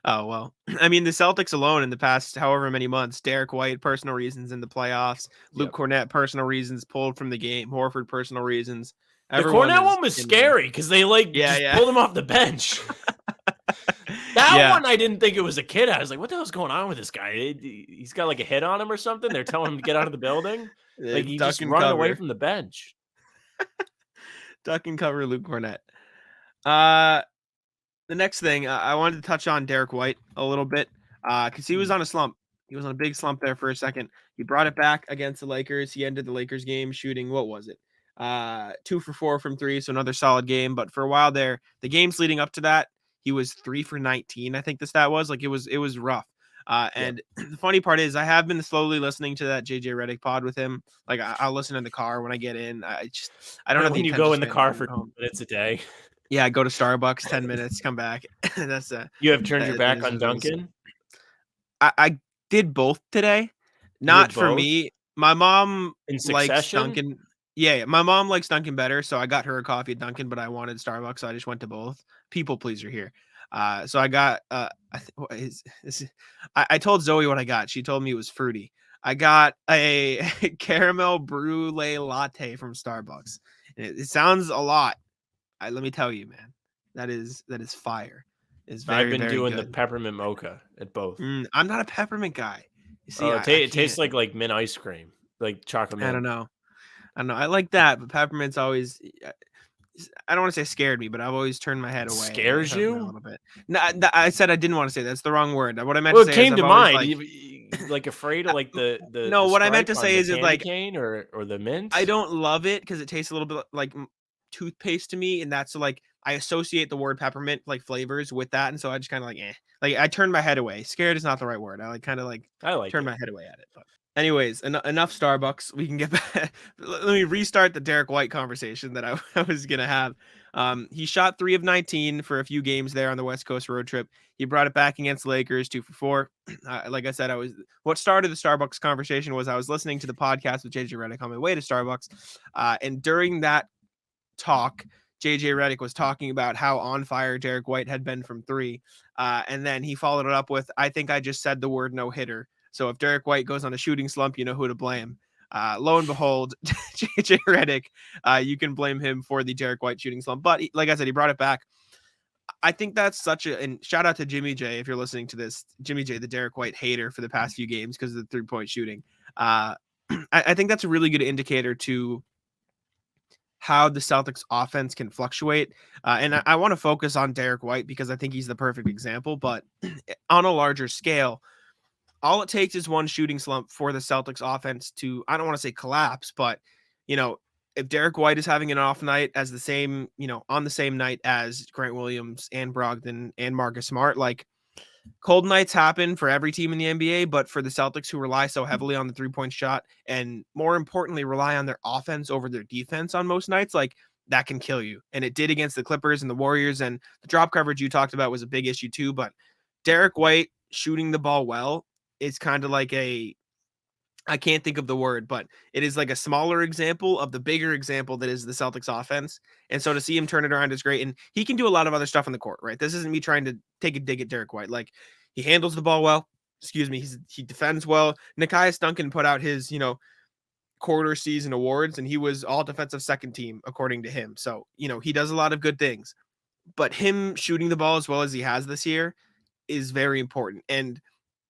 Oh, well, I mean, the Celtics alone in the past however many months, Derek White, personal reasons in the playoffs, Luke Cornette, personal reasons pulled from the game, Horford, personal reasons. The Cornette one was scary because they pulled him off the bench. That one, I didn't think it was a kid. I was like, what the hell's going on with this guy? He's got like a hit on him or something. They're telling him to get out of the building. Like he's just running away from the bench. Duck and cover Luke Cornette. The next thing I wanted to touch on Derek White a little bit because he was on a slump. He was on a big slump there for a second. He brought it back against the Lakers. He ended the Lakers game shooting, what was it? 2 for 4 from 3, so another solid game. But for a while there, the games leading up to that, he was 3 for 19. I think the stat was like it was rough. And the funny part is I have been slowly listening to that JJ Redick pod with him. Like I'll listen in the car when I get in. I don't know when you go in the car for 2 minutes a day. Yeah, I go to Starbucks, 10 minutes, come back. That's you have turned your back on Duncan. I did both today. Not for me. My mom likes Duncan. Yeah, my mom likes Duncan better, so I got her a coffee at Duncan, but I wanted Starbucks, so I just went to both. People pleaser here. So I got I told Zoe what I got. She told me it was fruity. I got a caramel brulee latte from Starbucks. It sounds a lot. Let me tell you, man, that is fire. It's very, I've been doing good. the peppermint mocha at both. I'm not a peppermint guy. You see, it tastes like mint ice cream, like chocolate mint. I don't know. I like that, but peppermint's always. I don't want to say scared me, but I've always turned my head away. Scares you a little bit? No, I said I didn't want to say that's the wrong word. What I meant to say it came is to mind. Like afraid of like the no. What I meant to say is like cane or the mint. I don't love it because it tastes a little bit like toothpaste to me, and that's like I associate the word peppermint like flavors with that, and so I just kind of like I turned my head away. Scared is not the right word. I turn my head away at it. But anyways, enough Starbucks. We can get back. Let me restart the Derek White conversation that I was gonna have. He shot 3 of 19 for a few games there on the West Coast road trip. He brought it back against the Lakers, 2 for 4. Like I said, what started the Starbucks conversation was I was listening to the podcast with JJ Redick on my way to Starbucks. And during that talk, JJ Redick was talking about how on fire Derek White had been from 3. And then he followed it up with, I think I just said the word no hitter. So if Derek White goes on a shooting slump, you know who to blame. Lo and behold, JJ Redick, you can blame him for the Derek White shooting slump. But like I said, he brought it back. I think that's and shout out to Jimmy J if you're listening to this. Jimmy J, the Derek White hater for the past few games because of the 3-point shooting. I think that's a really good indicator to how the Celtics offense can fluctuate. And I want to focus on Derek White because I think he's the perfect example. But on a larger scale, all it takes is one shooting slump for the Celtics offense to, I don't want to say collapse, but, if Derek White is having an off night as the same, on the same night as Grant Williams and Brogdon and Marcus Smart, like cold nights happen for every team in the NBA, but for the Celtics who rely so heavily on the 3-point shot and more importantly, rely on their offense over their defense on most nights, like that can kill you. And it did against the Clippers and the Warriors, and the drop coverage you talked about was a big issue too, but Derek White shooting the ball well is kind of like I can't think of the word, but it is like a smaller example of the bigger example that is the Celtics offense. And so to see him turn it around is great. And he can do a lot of other stuff on the court, right? This isn't me trying to take a dig at Derek White. Like he handles the ball well. Excuse me. He defends well. Nekias Duncan put out his, quarter season awards and he was all defensive second team, according to him. So, he does a lot of good things, but him shooting the ball as well as he has this year is very important. And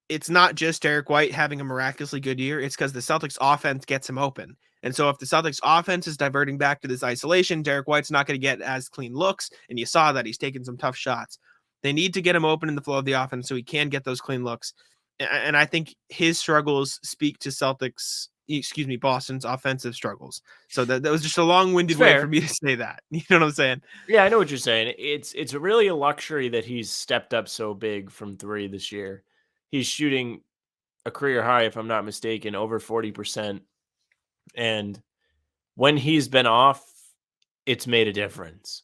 it's not just Derek White having a miraculously good year. It's because the Celtics offense gets him open. And so if the Celtics offense is diverting back to this isolation, Derek White's not going to get as clean looks. And you saw that he's taking some tough shots. They need to get him open in the flow of the offense so he can get those clean looks. And I think his struggles speak to Boston's offensive struggles. So that was just a long-winded way for me to say that. You know what I'm saying? Yeah, I know what you're saying. It's really a luxury that he's stepped up so big from 3 this year. He's shooting a career high, if I'm not mistaken, over 40%. And when he's been off, it's made a difference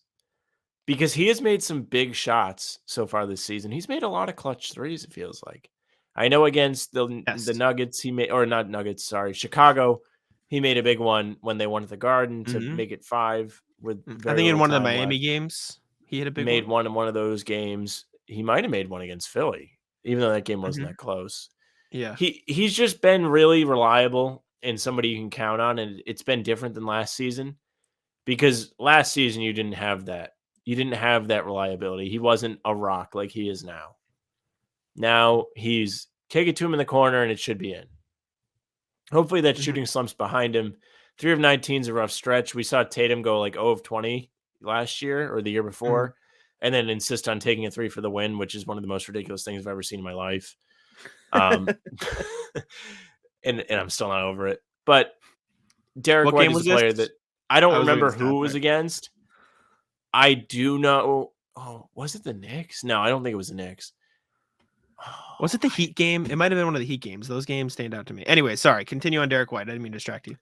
because he has made some big shots so far this season. He's made a lot of clutch threes, it feels like. I know against the Nuggets, Chicago, he made a big one when they won at the Garden to make it 5 with I think in one of the Miami games, he hit a big made one in one of those games. He might have made one against Philly, even though that game wasn't that close. Yeah. He's just been really reliable and somebody you can count on, and it's been different than last season because last season you didn't have that. You didn't have that reliability. He wasn't a rock like he is now. Now he's take it to him in the corner and it should be in. Hopefully that shooting slump's behind him. 3 of 19 is a rough stretch. We saw Tatum go like 0 of 20 last year or the year before, and then insist on taking a 3 for the win, which is one of the most ridiculous things I've ever seen in my life. And I'm still not over it. But Derek White is a player that I don't remember who it was against. I do know. Oh, was it the Knicks? No, I don't think it was the Knicks. Was it the Heat game? It might have been one of the Heat games. Those games stand out to me. Anyway, sorry. Continue on Derek White. I didn't mean to distract you.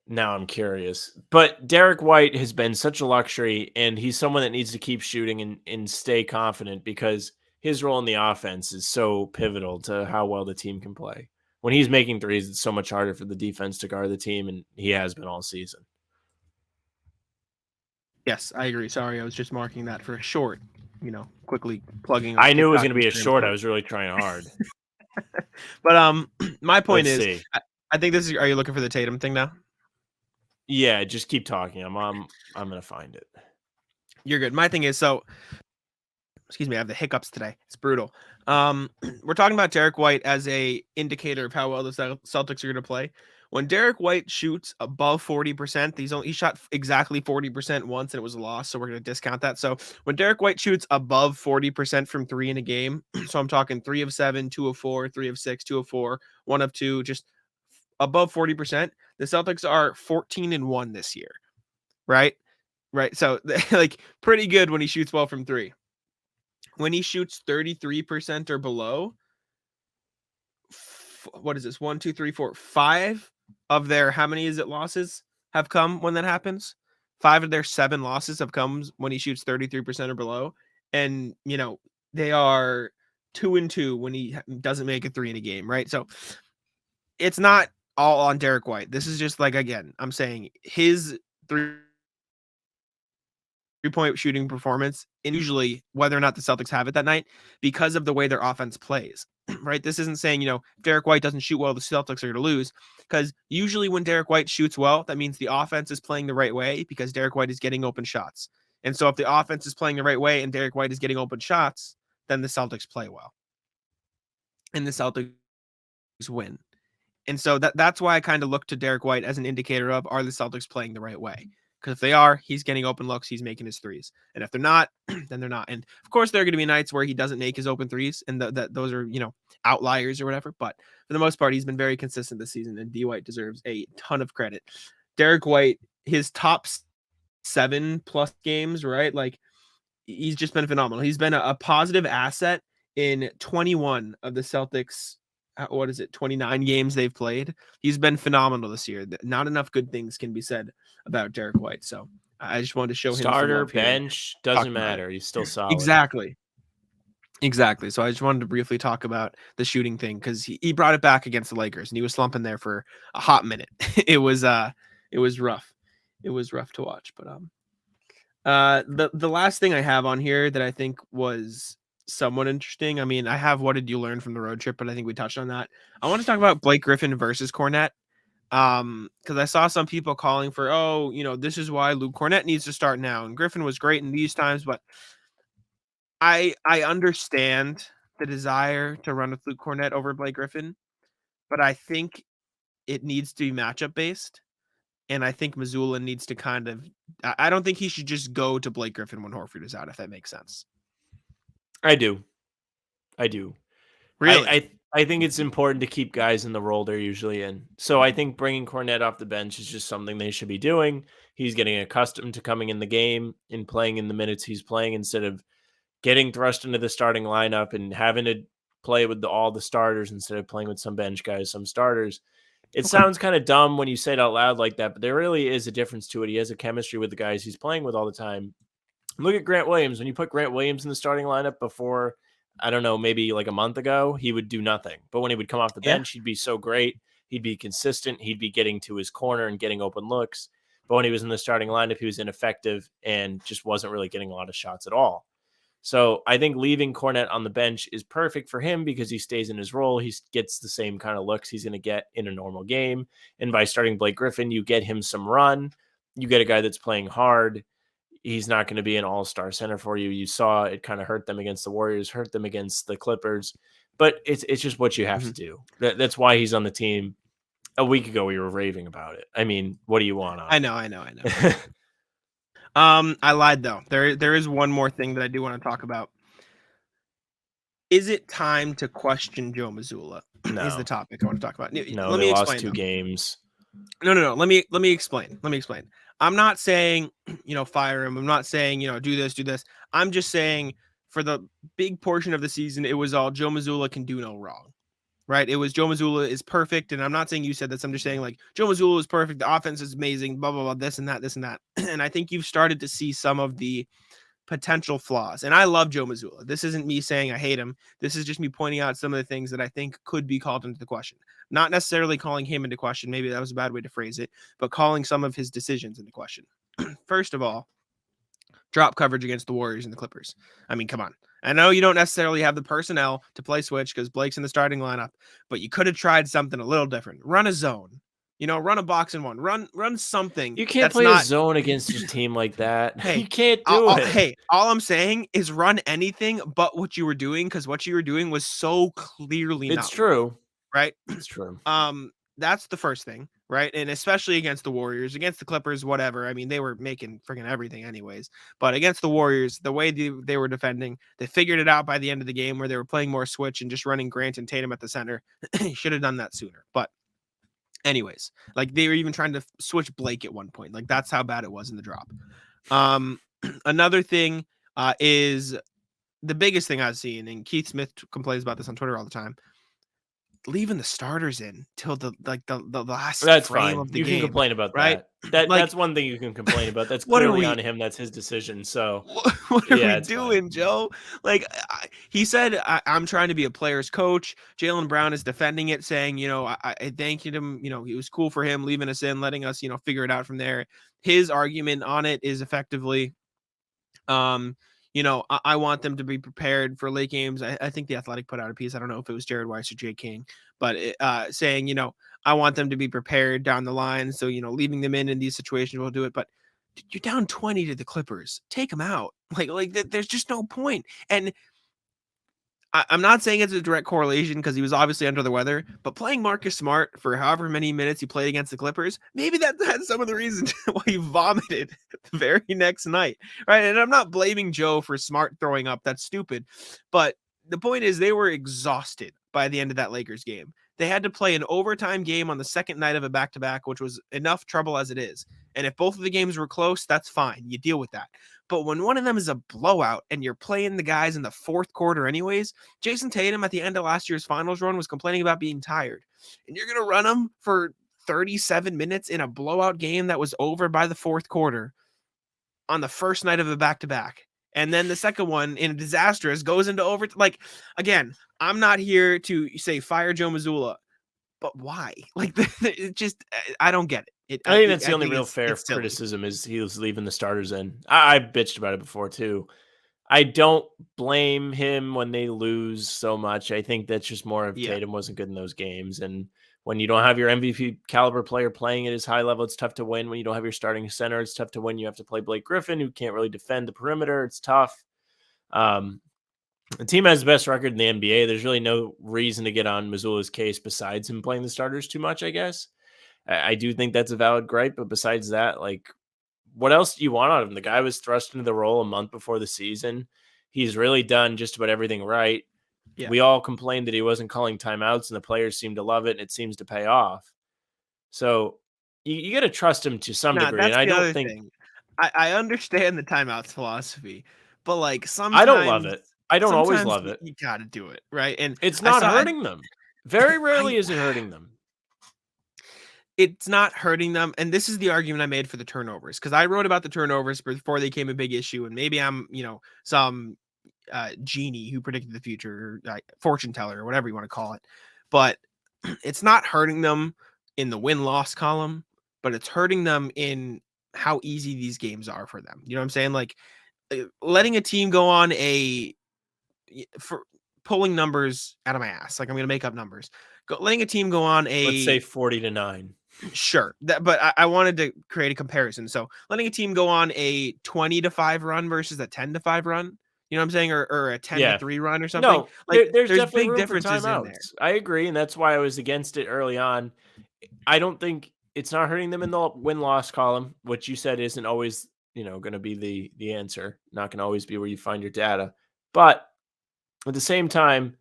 Now I'm curious. But Derek White has been such a luxury, and he's someone that needs to keep shooting and stay confident because his role in the offense is so pivotal to how well the team can play. When he's making threes, it's so much harder for the defense to guard the team, and he has been all season. Yes, I agree. Sorry, I was just marking that for a short, quickly plugging. I knew it was going to be a short. I was really trying hard. But my point is, I think this is. Are you looking for the Tatum thing now? Yeah, just keep talking. I'm going to find it. You're good. My thing is, excuse me, I have the hiccups today. It's brutal. We're talking about Derek White as a indicator of how well the Celtics are going to play. When Derek White shoots above 40%, he shot exactly 40% once and it was a loss, so we're going to discount that. So when Derek White shoots above 40% from 3 in a game, so I'm talking 3 of 7, 2 of 4, 3 of 6, 2 of 4, 1 of 2, just above 40%, the Celtics are 14-1 this year, right? Right. So like pretty good when he shoots well from 3. When he shoots 33% or below, what is this? 1, 2, 3, 4, 5 of their, how many is it losses have come when that happens? 5 of their 7 losses have come when he shoots 33% or below. And, they are 2-2 when he doesn't make a 3 in a game, right? So it's not all on Derek White. This is just again, I'm saying his three-point shooting performance, and usually whether or not the Celtics have it that night, because of the way their offense plays, right? This isn't saying, Derek White doesn't shoot well, the Celtics are going to lose, because usually when Derek White shoots well, that means the offense is playing the right way because Derek White is getting open shots. And so if the offense is playing the right way and Derek White is getting open shots, then the Celtics play well. And the Celtics win. And so that's why I kind of look to Derek White as an indicator of, are the Celtics playing the right way? Because if they are, he's getting open looks, he's making his threes. And if they're not, then they're not. And of course, there are going to be nights where he doesn't make his open threes, and those are, outliers or whatever. But for the most part, he's been very consistent this season, and D. White deserves a ton of credit. Derek White, his top 7+ games, right? He's just been phenomenal. He's been a positive asset in 21 of the Celtics. 29 games they've played. He's been phenomenal this year. Not enough good things can be said about Derek White. So I just wanted to show him starter, bench, doesn't matter. He's still solid. Exactly. So I just wanted to briefly talk about the shooting thing, because he brought it back against the Lakers, and he was slumping there for a hot minute. It was rough. It was rough to watch. But the last thing I have on here that I think was somewhat interesting. I mean, I have what did you learn from the road trip, but I think we touched on that. I want to talk about Blake Griffin versus Cornette. Because I saw some people calling for, this is why Luke Cornette needs to start now. And Griffin was great in these times, but I understand the desire to run with Luke Cornette over Blake Griffin, but I think it needs to be matchup based. And I think Mazzulla needs to I don't think he should just go to Blake Griffin when Horford is out, if that makes sense. I do. Really? I think it's important to keep guys in the role they're usually in. So I think bringing Cornette off the bench is just something they should be doing. He's getting accustomed to coming in the game and playing in the minutes he's playing, instead of getting thrust into the starting lineup and having to play with all the starters instead of playing with some bench guys, some starters. It sounds kind of dumb when you say it out loud like that, but there really is a difference to it. He has a chemistry with the guys he's playing with all the time. Look at Grant Williams. When you put Grant Williams in the starting lineup before, I don't know, maybe a month ago, he would do nothing. But when he would come off the bench, he'd be so great. He'd be consistent. He'd be getting to his corner and getting open looks. But when he was in the starting lineup, he was ineffective and just wasn't really getting a lot of shots at all. So I think leaving Cornette on the bench is perfect for him because he stays in his role. He gets the same kind of looks he's going to get in a normal game. And by starting Blake Griffin, you get him some run. You get a guy that's playing hard. He's not going to be an all-star center for you. You saw it kind of hurt them against the Warriors, hurt them against the Clippers. But it's just what you have to do. That's why he's on the team. A week ago, we were raving about it. I mean, what do you want on? I know. I lied though. There is one more thing that I do want to talk about. Is it time to question Joe Mazzulla? No. Is the topic I want to talk about. No, let me explain. Lost 2 games. No. Let me explain. I'm not saying, fire him. I'm not saying, do this. I'm just saying for the big portion of the season, it was all Joe Mazzulla can do no wrong. Right? It was Joe Mazzulla is perfect. And I'm not saying you said this. I'm just saying Joe Mazzulla is perfect. The offense is amazing, blah, blah, blah, this and that. And I think you've started to see some of the potential flaws. And I love Joe Mazzulla. This isn't me saying I hate him. This is just me pointing out some of the things that I think could be called into the question. Not necessarily calling him into question. Maybe that was a bad way to phrase it, but calling some of his decisions into question. First of all, drop coverage against the Warriors and the Clippers. I mean, come on. I know you don't necessarily have the personnel to play switch because Blake's in the starting lineup, but you could have tried something a little different. Run a zone. Run a box and one. Run something. You can't play a zone against a team like that. Hey, you can't do it. Hey, all I'm saying is run anything but what you were doing, because what you were doing was so clearly not true. Right? It's true. That's the first thing, right? And especially against the Warriors, against the Clippers, whatever. I mean, they were making freaking everything anyways. But against the Warriors, the way they were defending, they figured it out by the end of the game where they were playing more switch and just running Grant and Tatum at the center. Should have done that sooner. But anyways, they were even trying to switch Blake at one point. That's how bad it was in the drop. Another thing is the biggest thing I've seen, and Keith Smith complains about this on Twitter all the time. leaving the starters in till the last That's frame fine. of the You game. can complain about right? that. Like, That's one thing you can complain about. That's what are clearly we? on him. That's his decision. So What are yeah, we it's doing, fine. Joe? Like, he said, I'm trying to be a player's coach. Jaylen Brown is defending it, saying, I thanked him. It was cool for him leaving us in, letting us, figure it out from there. His argument on it is effectively, I want them to be prepared for late games. I think the Athletic put out a piece. I don't know if it was Jared Weiss or Jay King, but saying, I want them to be prepared down the line. So, leaving them in these situations will do it. But you're down 20 to the Clippers. Take them out. There's just no point. And I'm not saying it's a direct correlation because he was obviously under the weather, but playing Marcus Smart for however many minutes he played against the Clippers, maybe that's some of the reason why he vomited the very next night, right? And I'm not blaming Joe for Smart throwing up. That's stupid. But the point is they were exhausted by the end of that Lakers game. They had to play an overtime game on the second night of a back-to-back, which was enough trouble as it is. And if both of the games were close, that's fine. You deal with that. But when one of them is a blowout and you're playing the guys in the fourth quarter anyways, Jason Tatum at the end of last year's finals run was complaining about being tired. And you're going to run him for 37 minutes in a blowout game that was over by the fourth quarter on the first night of a back-to-back. And then the second one in a disastrous goes into over. Like, again, I'm not here to say fire Joe Mazzulla, but why? It just, I don't get it. I think that's the only think real fair criticism is he was leaving the starters in. I bitched about it before too. I don't blame him when they lose so much. I think that's just more of Tatum wasn't good in those games. And when you don't have your MVP caliber player playing at his high level, it's tough to win. When you don't have your starting center, it's tough to win. You have to play Blake Griffin, who can't really defend the perimeter. It's tough. The team has the best record in the NBA. There's really no reason to get on Mazzulla's case besides him playing the starters too much, I guess. I do think that's a valid gripe, but besides that, like, what else do you want out of him? The guy was thrust into the role a month before the season. He's really done just about everything right. Yeah. We all complained that he wasn't calling timeouts, and the players seem to love it, and it seems to pay off. So you got to trust him to some degree, and I don't think thing. I understand the timeouts philosophy, but like sometimes I don't love it. I don't always love it. You got to do it, right? And it's not hurting them. Very rarely is it hurting them. It's not hurting them. And this is the argument I made for the turnovers, because I wrote about the turnovers before they became a big issue. And maybe I'm, some genie who predicted the future, or fortune teller, or whatever you want to call it. But it's not hurting them in the win-loss column, but it's hurting them in how easy these games are for them. You know what I'm saying? Like, letting a team go on for pulling numbers out of my ass. Like, I'm going to make up numbers. Letting a team go on let's say 40-9. Sure. But I wanted to create a comparison. So letting a team go on a 20-5 run versus a 10-5 run, you know what I'm saying? Or a 10-3 run or something. No, like there's definitely big differences in there. I agree. And that's why I was against it early on. I don't think it's not hurting them in the win-loss column, which you said isn't always, going to be the answer. Not going to always be where you find your data. But at the same time,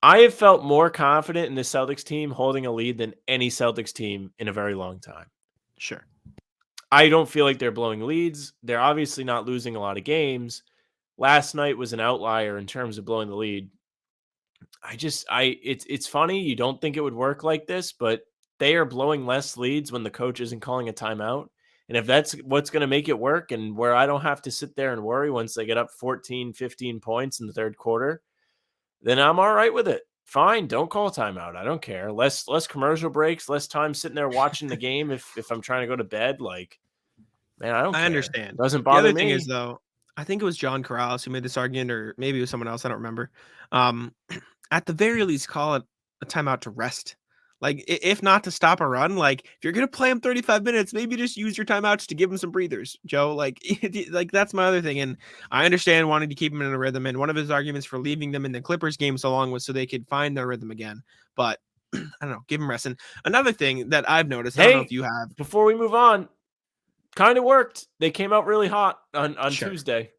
I have felt more confident in the Celtics team holding a lead than any Celtics team in a very long time. Sure. I don't feel like they're blowing leads. They're obviously not losing a lot of games. Last night was an outlier in terms of blowing the lead. It's funny. You don't think it would work like this, but they are blowing less leads when the coach isn't calling a timeout. And if that's what's going to make it work, and where I don't have to sit there and worry once they get up 14, 15 points in the third quarter, then I'm all right with it. Fine, don't call a timeout. I don't care. Less commercial breaks, less time sitting there watching the game if I'm trying to go to bed. Like, man, I don't care. I understand. It doesn't bother me. The other thing is, though, I think it was John Corrales who made this argument, or maybe it was someone else. I don't remember. At the very least, call it a timeout to rest. Like, if not to stop a run, like, if you're going to play him 35 minutes, maybe just use your timeouts to give him some breathers, Joe. Like, that's my other thing. And I understand wanting to keep him in a rhythm. And one of his arguments for leaving them in the Clippers game so long was so they could find their rhythm again. But I don't know, give him rest. And another thing that I've noticed, I don't know if you have. Before we move on, kind of worked. They came out really hot on sure. Tuesday.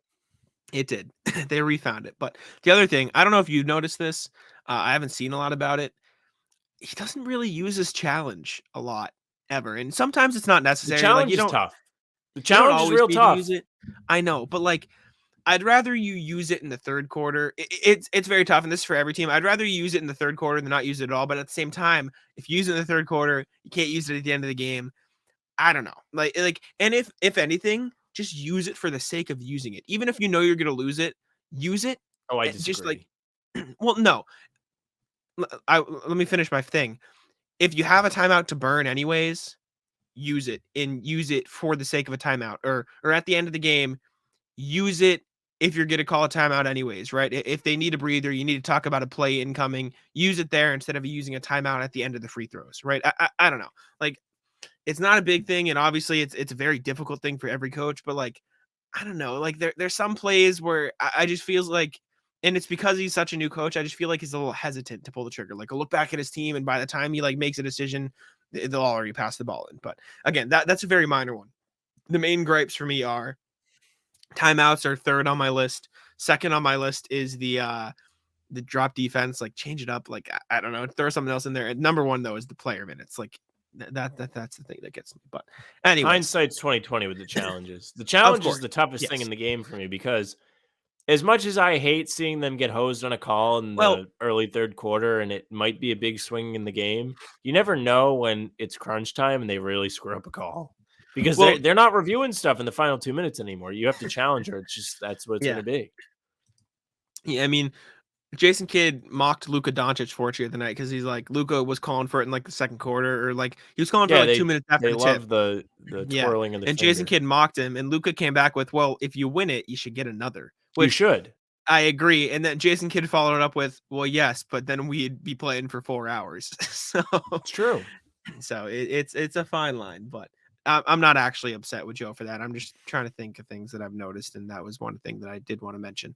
It did. They refound it. But the other thing, I don't know if you noticed this. I haven't seen a lot about it. He doesn't really use his challenge a lot ever, and sometimes it's not necessary. The challenge is tough. The challenge is real tough. Use it. I know, but like I'd rather you use it in the third quarter. It's very tough, and this is for every team. I'd rather you use it in the third quarter than not use it at all. But at the same time, if you use it in the third quarter, you can't use it at the end of the game. I don't know. And if anything, just use it for the sake of using it. Even if you know you're gonna lose it, use it. Oh, I Just disagree. well, no. Let me finish my thing. If you have a timeout to burn anyways, use it and use it for the sake of a timeout, or at the end of the game, use it if you're going to call a timeout anyways, right? If they need a breather, you need to talk about a play incoming, use it there instead of using a timeout at the end of the free throws, right? I don't know. Like, it's not a big thing, and obviously it's a very difficult thing for every coach, but like, I don't know. Like, there's some plays where I just feels like, and it's because he's such a new coach, I just feel like he's a little hesitant to pull the trigger. Like, a look back at his team, and by the time he like makes a decision, they'll already pass the ball in. But again, that's a very minor one. The main gripes for me are timeouts are third on my list. Second on my list is the drop defense. Like, change it up. Like, I don't know, throw something else in there. And number one though is the player minutes. Like, that's the thing that gets me. But anyway, Hindsight's 2020 with the challenges. The challenge is the toughest thing in the game for me, because as much as I hate seeing them get hosed on a call in the early third quarter, and it might be a big swing in the game, you never know when it's crunch time and they really screw up a call, because they're not reviewing stuff in the final 2 minutes anymore. You have to challenge her. It's just, that's what it's going to be. Yeah, I mean, Jason Kidd mocked Luka Doncic for it the other night because he's like, Luka was calling for it in like the second quarter, or like he was calling for like 2 minutes after the tip. The twirling of the and finger. Jason Kidd mocked him, and Luka came back with, "Well, if you win it, you should get another." Which, you should. I agree. And then Jason Kidd followed it up with, "Well, yes, but then we'd be playing for 4 hours." So it's true. So it's a fine line, but I'm not actually upset with Joe for that. I'm just trying to think of things that I've noticed, and that was one thing that I did want to mention.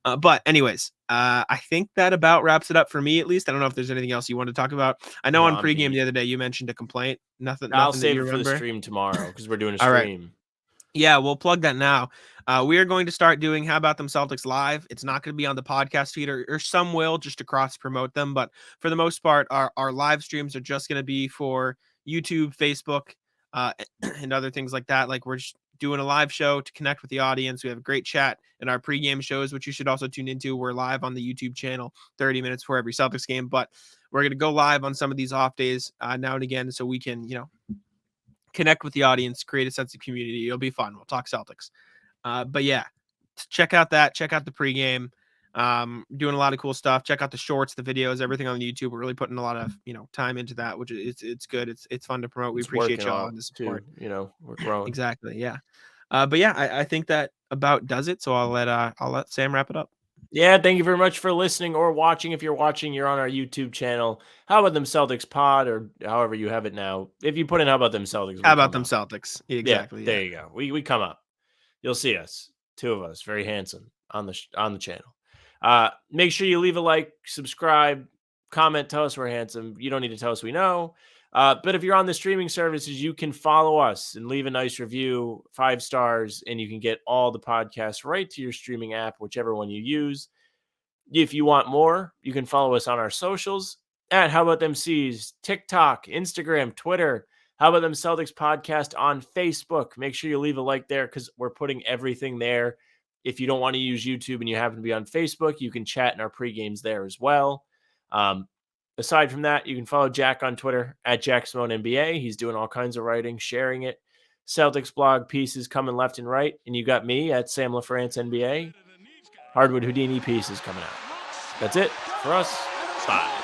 But anyways, I think that about wraps it up for me, at least. I don't know if there's anything else you want to talk about. I know on pregame the other day you mentioned a complaint. Nothing. I'll save it for the stream tomorrow, because we're doing a stream. All right. Yeah, we'll plug that now. We are going to start doing How About Them Celtics live. It's not going to be on the podcast feed, or some will, just to cross promote them. But for the most part, our live streams are just going to be for YouTube, Facebook, and other things like that. Like, we're just doing a live show to connect with the audience. We have a great chat in our pregame shows, which you should also tune into. We're live on the YouTube channel 30 minutes for every Celtics game, but we're going to go live on some of these off days now and again, so we can, connect with the audience, create a sense of community. It'll be fun. We'll talk Celtics. But yeah, check out that. Check out the pregame. Doing a lot of cool stuff. Check out the shorts, the videos, everything on YouTube. We're really putting a lot of time into that, which it's good. It's fun to promote. We appreciate y'all on the support. We're growing. Exactly. Yeah. But yeah, I think that about does it. So I'll let Sam wrap it up. Yeah, thank you very much for listening or watching. If you're watching, you're on our YouTube channel, How About Them Celtics Pod, or however you have it now. If you put in How About Them Celtics, How About Them Celtics? Exactly. Yeah, there you go. We come up. You'll see us, two of us, very handsome on the channel. Make sure you leave a like, subscribe, comment, tell us we're handsome. You don't need to tell us we know. But if you're on the streaming services, you can follow us and leave a nice review, 5 stars, and you can get all the podcasts right to your streaming app, whichever one you use. If you want more, you can follow us on our socials at How About Them C's, TikTok, Instagram, Twitter, How About Them Celtics podcast on Facebook. Make sure you leave a like there, because we're putting everything there. If you don't want to use YouTube and you happen to be on Facebook, you can chat in our pre-games there as well. Aside from that, you can follow Jack on Twitter at JackSimoneNBA. He's doing all kinds of writing, sharing it. Celtics blog pieces coming left and right. And you got me at Sam LaFrance NBA. Hardwood Houdini pieces coming out. That's it for us. Bye.